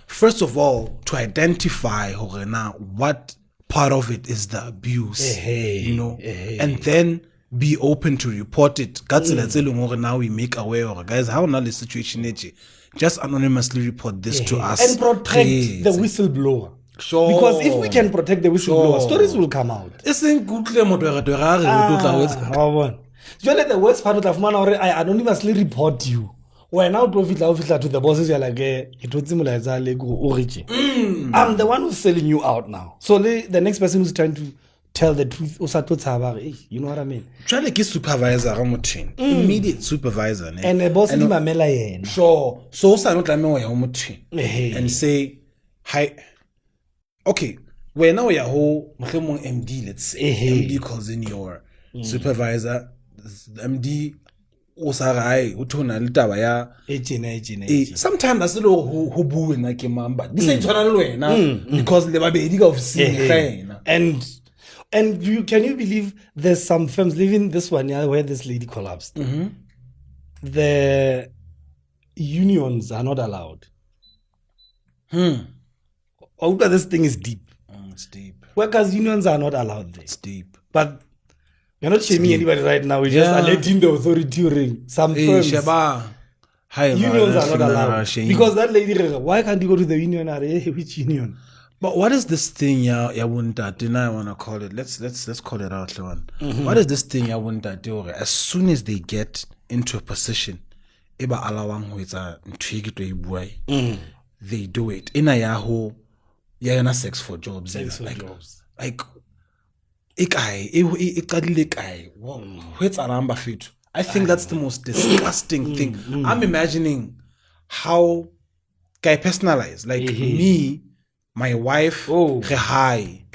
first of all, to identify what part of it is the abuse, and then be open to report it. Now we make aware, guys, how now the situation is. Just anonymously report this to us and protect the whistleblower. Sure. Because if we can protect the whistleblower, stories will come out. It's good. The worst part of man, I anonymously report you. When now profit to the bosses, you're like, I'm the one who's selling you out now. So the next person who's trying to tell the truth, you know what I mean? Try to get supervisor, immediate supervisor, and the boss is sure. So and say, hi. Okay, when now you're whole MD, let's say MD calls in your supervisor, MD Osarai, Utuna Litawaya, sometimes that's a little who boo and like a man, but this ain't way now because the baby of seeing and can you believe there's some firms living this one where this lady collapsed? The unions are not allowed. This thing is deep. It's deep. Workers' unions are not allowed there. It's deep. But we're not shaming anybody right now. We're just alerting the authority ring. Some firms. Unions are not allowed. Because that lady, why can't you go to the union? Which union? But what is this thing I want to call it? Let's call it out, Leon. What is this thing I want to do? As soon as they get into a position, they do it. In a Yahoo, sex for jobs. Sex for jobs. I think that's the most disgusting thing. I'm imagining how guy personalized, like me, my wife, hi.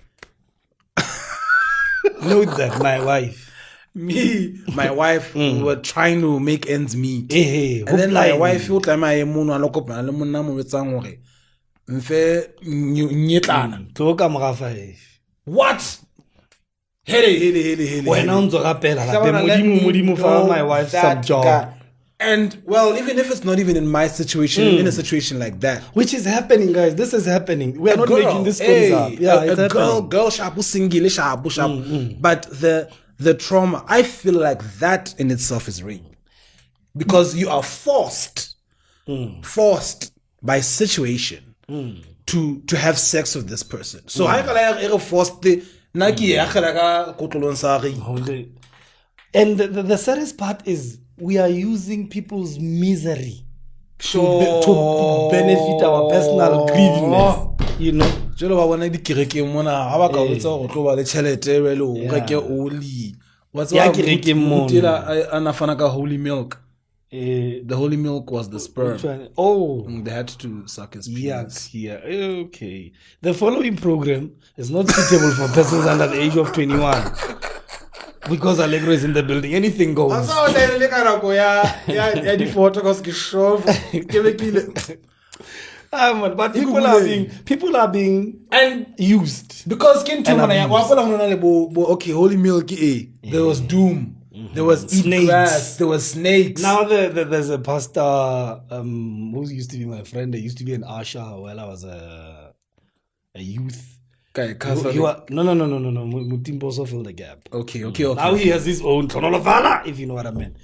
Note that, my wife. My wife, we were trying to make ends meet. And then my wife felt like my what? My wife's some job. And well, even if it's not even in my situation, in a situation like that, which is happening, guys, this is happening. We are not making this stories up. Yeah, a girl shabu single shabu. But the trauma, I feel like that in itself is real, because you are forced by situation to have sex with this person. So I forced the and the saddest part is we are using people's misery to benefit our personal greediness. You know. What's holy milk? The holy milk was the sperm. Oh, They had to suck his penis. yuck. Yeah. Okay. The following program is not suitable for persons under the age of 21. Because Allegro is in the building. Anything goes. But people are being And used. because abused. holy milk, there was doom. There was Snakes. grass. There was snakes. Now there's a pastor who used to be my friend. He used to be an usher while I was a youth. No. Mutimbo also filled the gap. Okay. Now he has his own Tonolovala, if you know what I mean.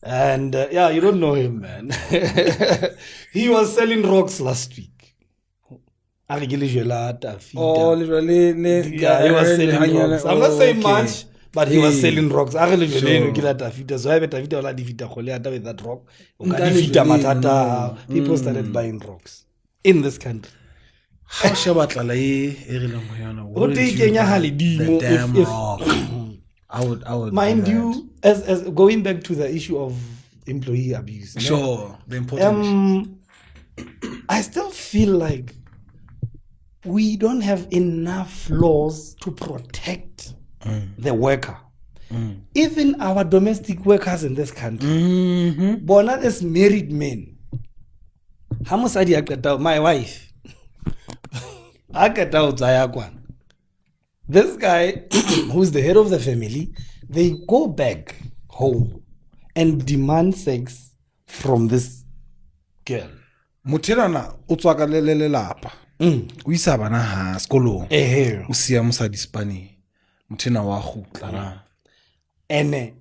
And you don't know him, man. He was selling rocks last week. Oh, literally. Yeah, he was selling rocks. I'm not saying much, but he was selling rocks. So I with that rock. People started buying rocks in this country. How shabatla the damn rock. I would mind you, as going back to the issue of employee abuse. Sure, the important issue. I still feel like we don't have enough laws to protect the worker. Even our domestic workers in this country, born as married men. My wife. This guy, who's the head of the family, they go back home and demand sex from this girl. Mutirana utswakalele lapa. O isa bana ha sekolong. O siya mosadi Spani. Mutina wa gutla na. Ene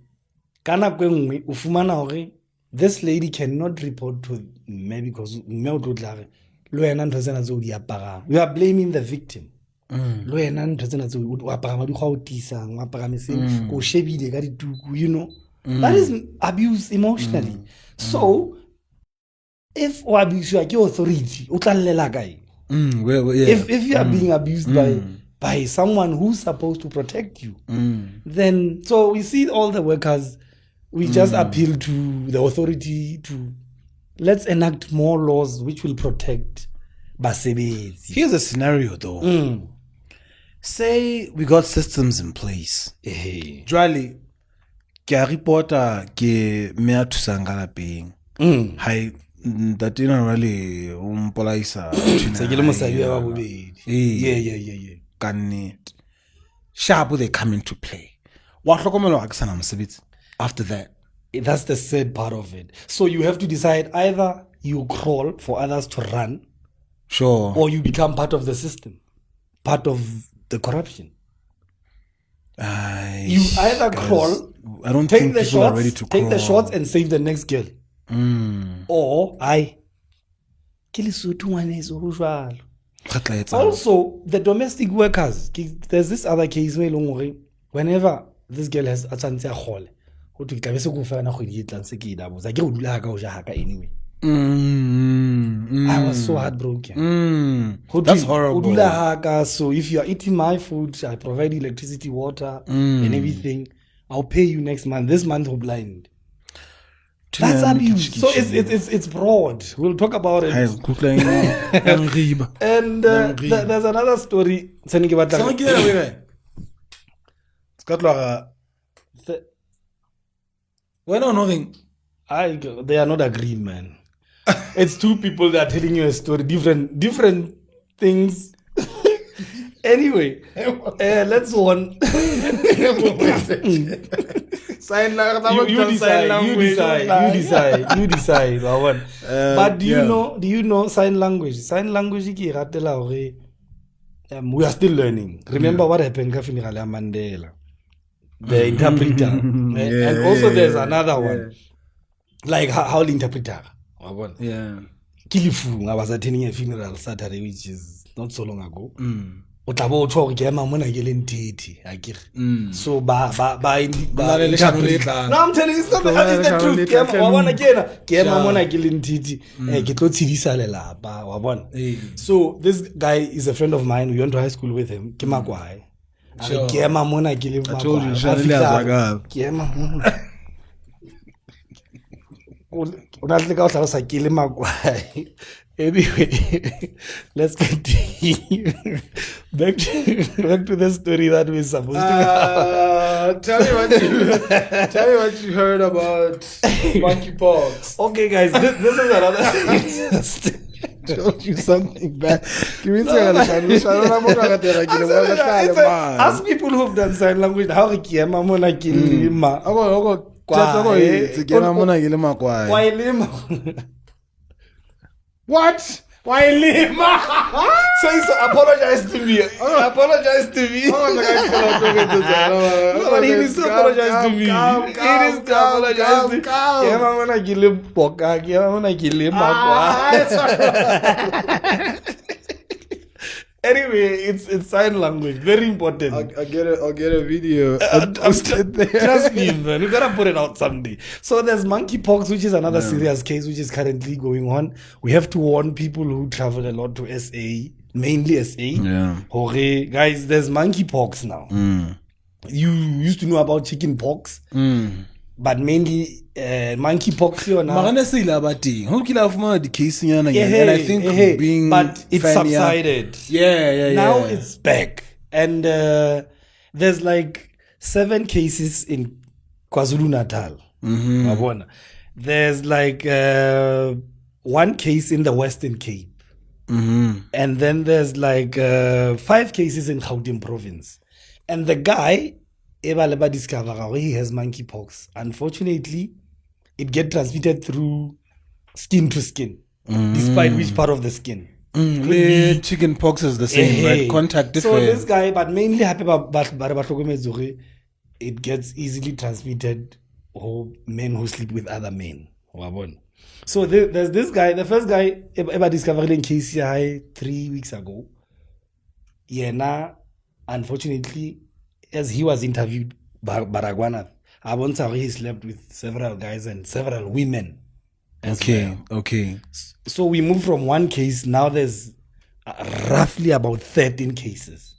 kana kwengwe o fumana hore this lady cannot report to me because me o tlotla lo ena ntho tsena tse o di apara. You are blaming the victim. Lo ena ntho tsena tse o apara madi ga o tisang, o apara meseng, go shebile ka dituku, you know. That is abuse emotionally. So if o abuse you ke authority, o tla llela kae? If you are being abused by someone who's supposed to protect you, then so we see all the workers, we just appeal to the authority to let's enact more laws which will protect basebezi. Here's a scenario though. Say we got systems in place. Jwale ke a reporta ke mea thusanga lapeng. Hai that you know really umpolaisa. Yeah. Kannete. Sharp they come into play. Wa hlokomelo a ke sana mosebetsi after that. That's the sad part of it. So you have to decide either you crawl for others to run, sure, or you become part of the system, part of the corruption. You either crawl, I don't take think the people shots, are ready to take crawl. the shots and save the next girl. Or also the domestic workers. There's this other case where whenever this girl has a chance anyway. I was so heartbroken. That's horrible. So if you are eating my food, I provide electricity, water, and everything. I'll pay you next month. This month we're blind. That's abuse. So it's broad. We'll talk about it. And there's another story. They are not agreeing, man. It's two people that are telling you a story, different things. Anyway, let's go on. You decide. But do you know sign language? Sign language we are still learning. Remember what happened to Mandela? The interpreter. And also there's another one. Like how the interpreter. Yeah. Kilifu, I was attending a funeral Saturday, which is not so long ago. So so ba no, I'm telling you, it's not the truth. So this guy is a friend of mine. We went to high school with him. Sure. I told you, Anyway, let's continue. back to the story that we're supposed to. Tell me what you heard about monkeypox. Okay, guys, this is another thing. Told you something bad. Ask people who've done sign language how we can mona kilima. What? Why Lima? So apologize to me. Apologize to me. No, but he needs to apologize to me. He needs to apologize to me. Yeah, I'm gonna kill him. Yeah, I'm gonna kill him. Anyway, it's sign language. Very important. I'll get a video. Trust me, man. We gotta put it out someday. So there's monkeypox, which is another serious case, which is currently going on. We have to warn people who travel a lot to SA, mainly SA. Yeah. Okay, guys, there's monkeypox now. You used to know about chicken pox, but mainly monkeypox. And I think being but it subsided. Yeah. Now it's back, and there's like 7 cases in KwaZulu Natal. There's like 1 case in the Western Cape, and then there's like 5 cases in Gauteng province. And the guy, Eba discovered he has monkeypox. Unfortunately, it gets transmitted through skin to skin, despite which part of the skin. Chicken pox is the same, right? Contact different. So this guy, but mainly happy about it gets easily transmitted or men who sleep with other men. So there's this guy, the first guy ever discovered in KCI 3 weeks ago. Yeah, unfortunately, as he was interviewed by Baragwana, he slept with several guys and several women. Okay. So we moved from 1 case. Now there's roughly about 13 cases.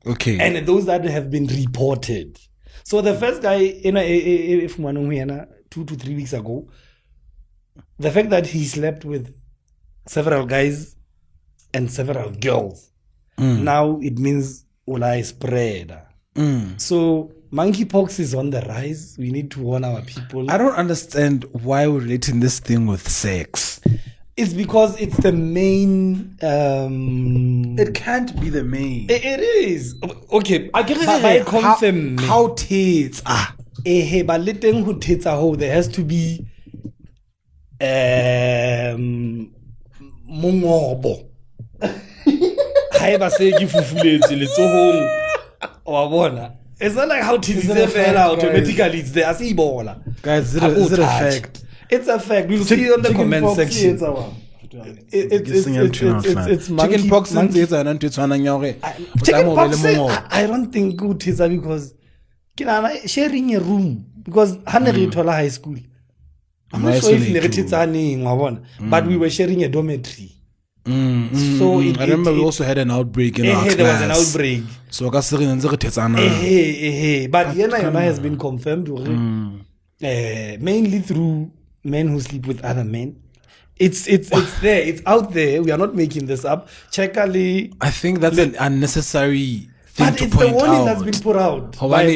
Okay. And those that have been reported. So the first guy, 2 to 3 weeks ago, the fact that he slept with several guys and several girls, now it means Ola spread. So monkeypox is on the rise. We need to warn our people. I don't understand why we're relating this thing with sex. It's because it's the main. It can't be the main. It is. Okay, I can confirm. How tits are. But letting who tits are how there has to be mongobo. Haeba say give fulfilled it's so home. It's not like how tits fell automatically. It's there. I see bola. Guys, is it a fact? It's a fact. We'll see it on the comment section. It's chicken pox and chicken pox. I don't think good is because sharing a room because high school. I'm not sure if but we were sharing a dormitory. So I remember we also had an outbreak in our class. There was an outbreak. So but Yena has been confirmed mainly through men who sleep with other men. It's there. It's out there. We are not making this up. Check Ali. I think that's an unnecessary thing but to it's point the warning out. that's been put out by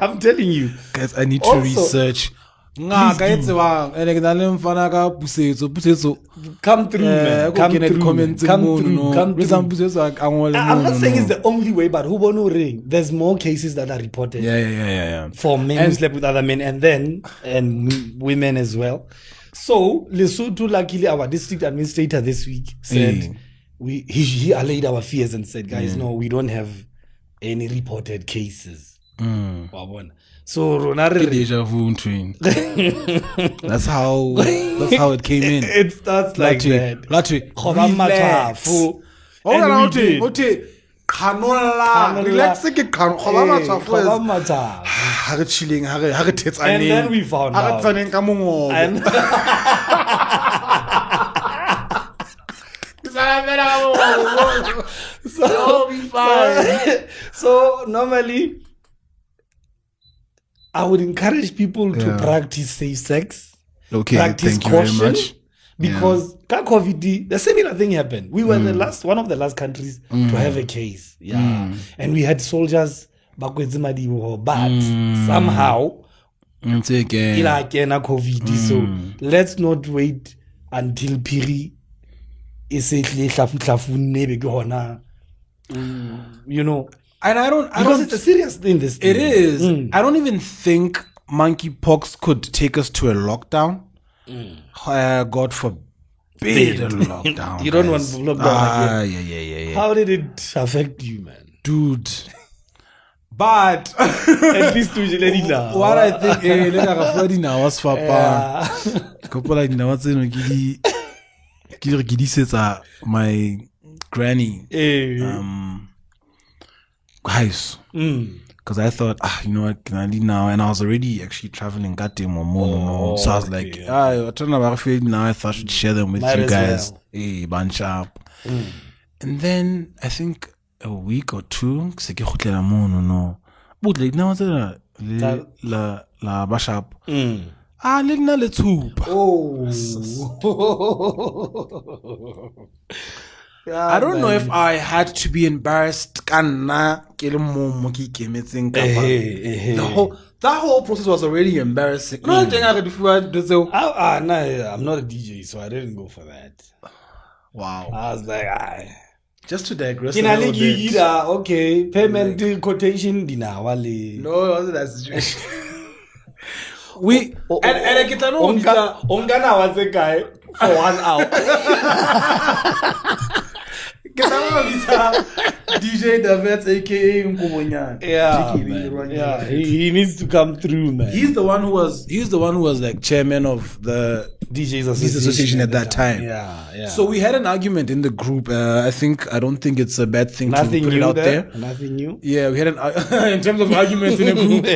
I'm telling you. Guys, I need to Also, research. Come through, man. Come through. I'm not saying it's the only way, but who won't ring? There's more cases that are reported. Yeah. For men who slept with other men and women as well. So Lesotho, luckily, our district administrator this week said he allayed our fears and said, guys, no, we don't have any reported cases. So deja vu train. That's how it came in. It starts like that. Relax. And we did. Relax. And then we found out. And so normally I would encourage people to Yeah. practice safe sex. Okay, Practice thank you very caution. much. Because COVID, the similar thing happened. We were one of the last countries to have a case. Yeah. And we had soldiers back with Zimadiwo, but somehow It's okay. COVID. So let's not wait until Piri is you know. And I Because don't. it's a serious thing. This It thing. is. I don't even think monkeypox could take us to a lockdown. God forbid a lockdown. You don't guys. want lockdown again. Yeah. How did it affect you, man? Dude. But At least usually now. what I think, let ka fadi na was fapa. Kopola di na wa tseno ke di setsa my granny. Guys. Because I thought, you know what, can I leave now? And I was already actually traveling, more. So I was like, I turn about now. I thought I should share them with Might you as guys. well. Hey, bunch up. And then I think a week or two, se ke khotlela mono no. But like now la bashap. Le nna le tshupa. I don't know if I had to be embarrassed. That whole process was already embarrassing. No, I'm not a DJ, so I didn't go for that. Wow. I was like, Just to digress in a a little bit. okay, payment quotation dina wale. No, it wasn't that situation. And I get to know Ongana was a guy for 1 hour. DJ Davet, aka Nkobonyan. Yeah, he needs to come through, man. He's the one who was like chairman of the DJs association at that time. Yeah. So we had an argument in the group. I don't think it's a bad thing to put it out there. Nothing new. Yeah, we had in terms of arguments in a group.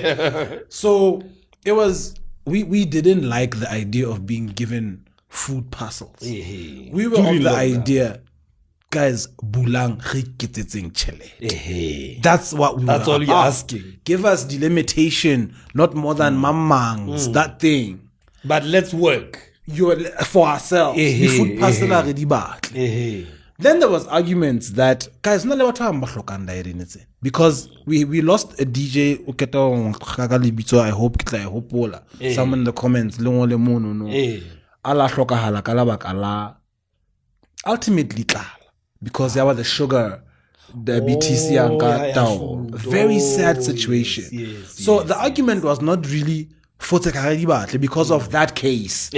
So it was we didn't like the idea of being given food parcels. We were of the idea, guys, bulang chele. That's what we were. That's all you're asking. Give us the limitation, not more than mamangs, that thing. But let's work. You're for ourselves. The food parcel already back. Then there was arguments that guys because we lost a DJ I hope someone in the comments ultimately because there was the sugar diabetes very sad situation. So the argument was not really because of that case.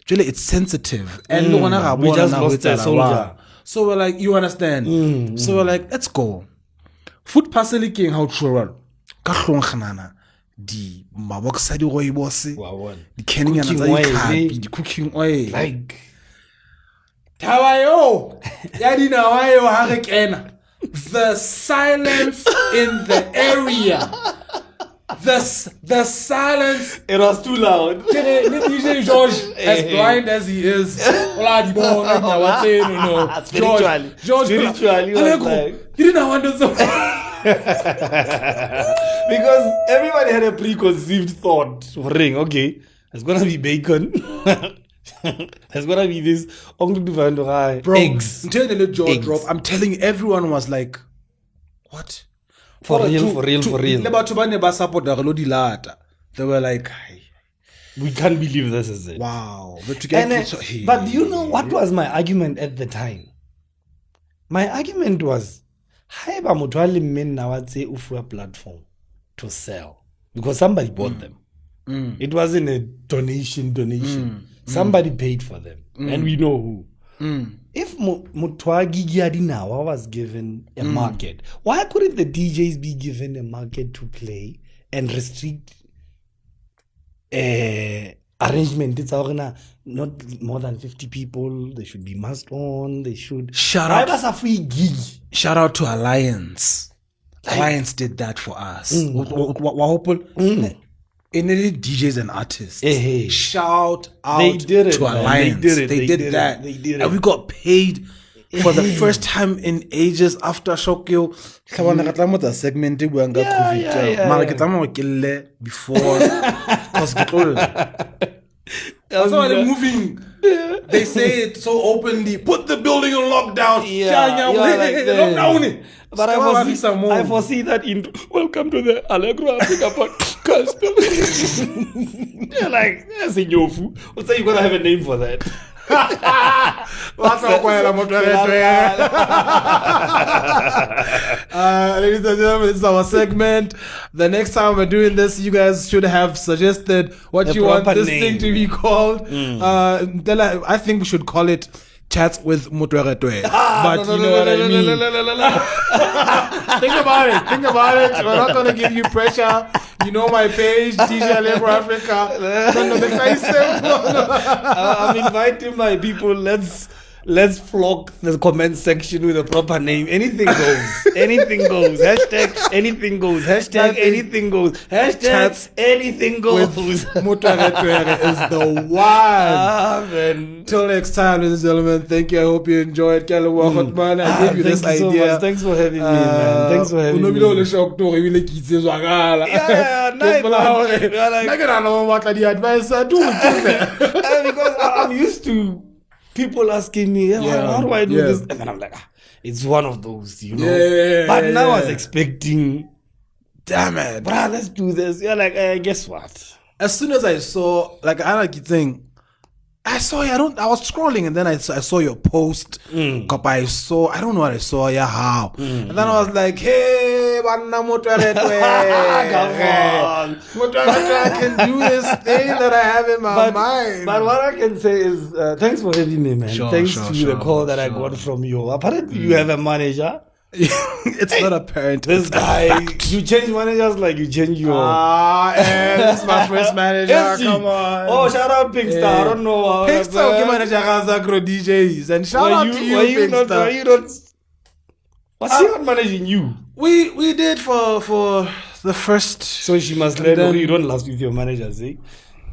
It's sensitive and we just lost a soldier. So we're like, you understand? So we're like, let's go. Food parcel king how true the maboksa di rooibos the canning and the cooking oil like tawayo yadina wayo harekena. The silence in the area. The silence. It was too loud. DJ George, as blind as he is, George, spiritually was like, you didn't want to. Because everybody had a preconceived thought. Ring, okay, there's gonna be bacon. There's gonna be this. Bro, eggs. Until the little jaw drop, I'm telling you, everyone was like, "What? For real. They were like, we can't believe this is it. wow. But do you know what was my argument at the time? My argument was, haeba motho a le mme nna wa tse o fuwa platform to sell because somebody bought them. It wasn't a donation. Somebody paid for them, and we know who. If Mutwagi Adinawa was given a market, why couldn't the DJs be given a market to play and restrict arrangement? It's not more than 50 people. They should be masked on. They should. Shout out to Alliance. Alliance did that for us. Any DJs and artists, shout out to Alliance. They did that. And we got paid for the first time in ages after Shokyo, the segment before because also when they're moving, they say it so openly. Put the building on lockdown. Lockdown. But I foresee that in welcome to the Allegro Africa podcast. You're like, that's a nyofu. So you're gonna have a name for that. Ladies and gentlemen, this is our segment. The next time we're doing this, you guys should have suggested what you want this thing to be called. I think we should call it Chats with Mutweretwe. But you know what I mean. Think about it. We're not going to give you pressure. You know my page, DJ Allegro Africa. I'm inviting my people. Let's flock the comment section with a proper name. Anything goes. Anything goes. Hashtag anything goes. Hashtag anything goes. Hashtag anything goes. Mutweretwe is the one. Till next time, ladies and gentlemen. Thank you. I hope you enjoyed. I gave you this idea. So much. Thanks for having me, man. Thanks for having me. Because I'm used to people asking me, how do I do this? And then I'm like, it's one of those, you know. But now I was expecting, damn it, bruh, let's do this. You're like, guess what? As soon as I saw, like, I like saying, I was scrolling and then I saw your post. I don't know what I saw, how. And then I was like, hey, Mutweretwe. Come on. Mutweretwe, I can do this thing that I have in my mind. But what I can say is, thanks for having me, man. Thanks to the call that I got from you. Apparently, you have a manager. It's not apparent. This guy, you change managers like you change your. This is my first manager. Come on. Oh, shout out Pinkster. I don't know. Pinkster, manager Agro DJs, and shout out to you, Pinkster. Were you not? Was he not managing you? We did for the first. So she must let know you don't last with your managers, eh?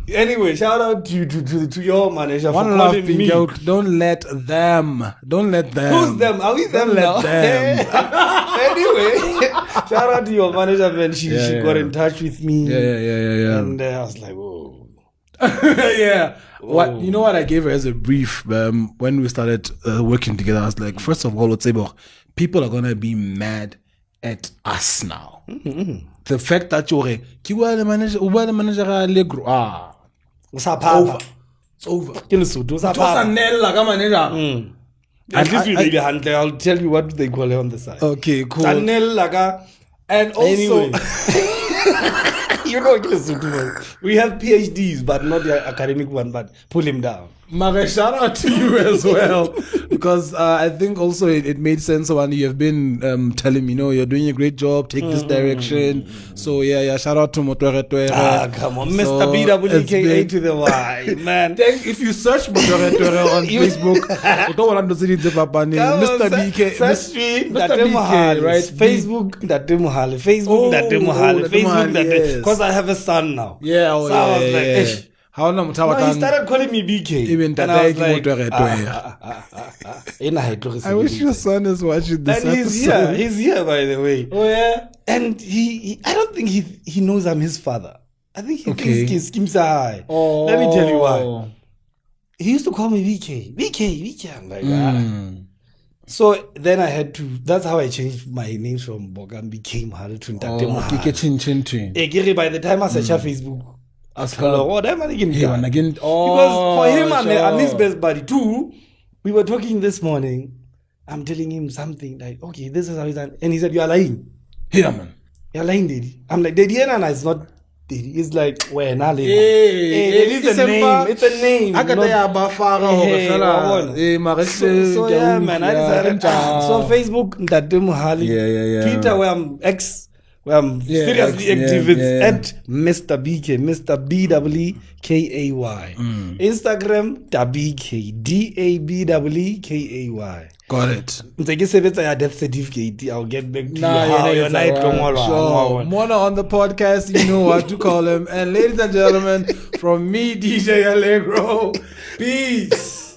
Anyway, shout out to your manager for calling me. Don't let them. Who's them? Are we them now? Anyway, shout out to your manager when she got in touch with me. Yeah. And I was like, whoa. Yeah. What you know what I gave her as a brief when we started working together? I was like, first of all, people are gonna be mad at us now. The fact that you're the manager Allegro. It's over. At least you really handle. I'll tell you what they call it on the side. Okay, cool. And also, anyway, you know, we have PhDs, but not the academic one. But pull him down. Mare, shout out to you as well, because I think also it made sense when you have been telling me, you're doing a great job, take this direction. So shout out to Mutweretwe. Come on, Mr. BWKA to the Y, man. If you search Mutweretwe on Facebook, you don't want to see the Mr. BK. Mr. BK, right? Facebook, because I have a son now. Yeah, so I was like, how long? He started calling me BK. Even and I was like, I wish your son is watching this episode. And he's here, by the way. Oh yeah. And I don't think he knows I'm his father. I think he thinks he's Kimsa. Oh. Let me tell you why. He used to call me BK. I'm like, So then I had to. That's how I changed my name from Bogam became Mahalo to Ntate Mahalo. By the time I search Facebook. Because for him, I'm his best buddy too. We were talking this morning. I'm telling him something like, okay, this is how he's done. And he said, you are lying. Yeah, man. You're lying, Daddy. I'm like, Daddy, and it's not Daddy. It's like, where now? It's a name. It's a name. So yeah, man. I decided. So Facebook, Ntate Mohali. Twitter, where I'm where I'm seriously active, it's at Mr. BK, Mr. BWKAY. Instagram, Dabkay, DABWKAY. Got it. Death certificate. I'll get back to you how your night tomorrow. Mona on the podcast, you know what to call him. And ladies and gentlemen, from me, DJ Allegro, peace.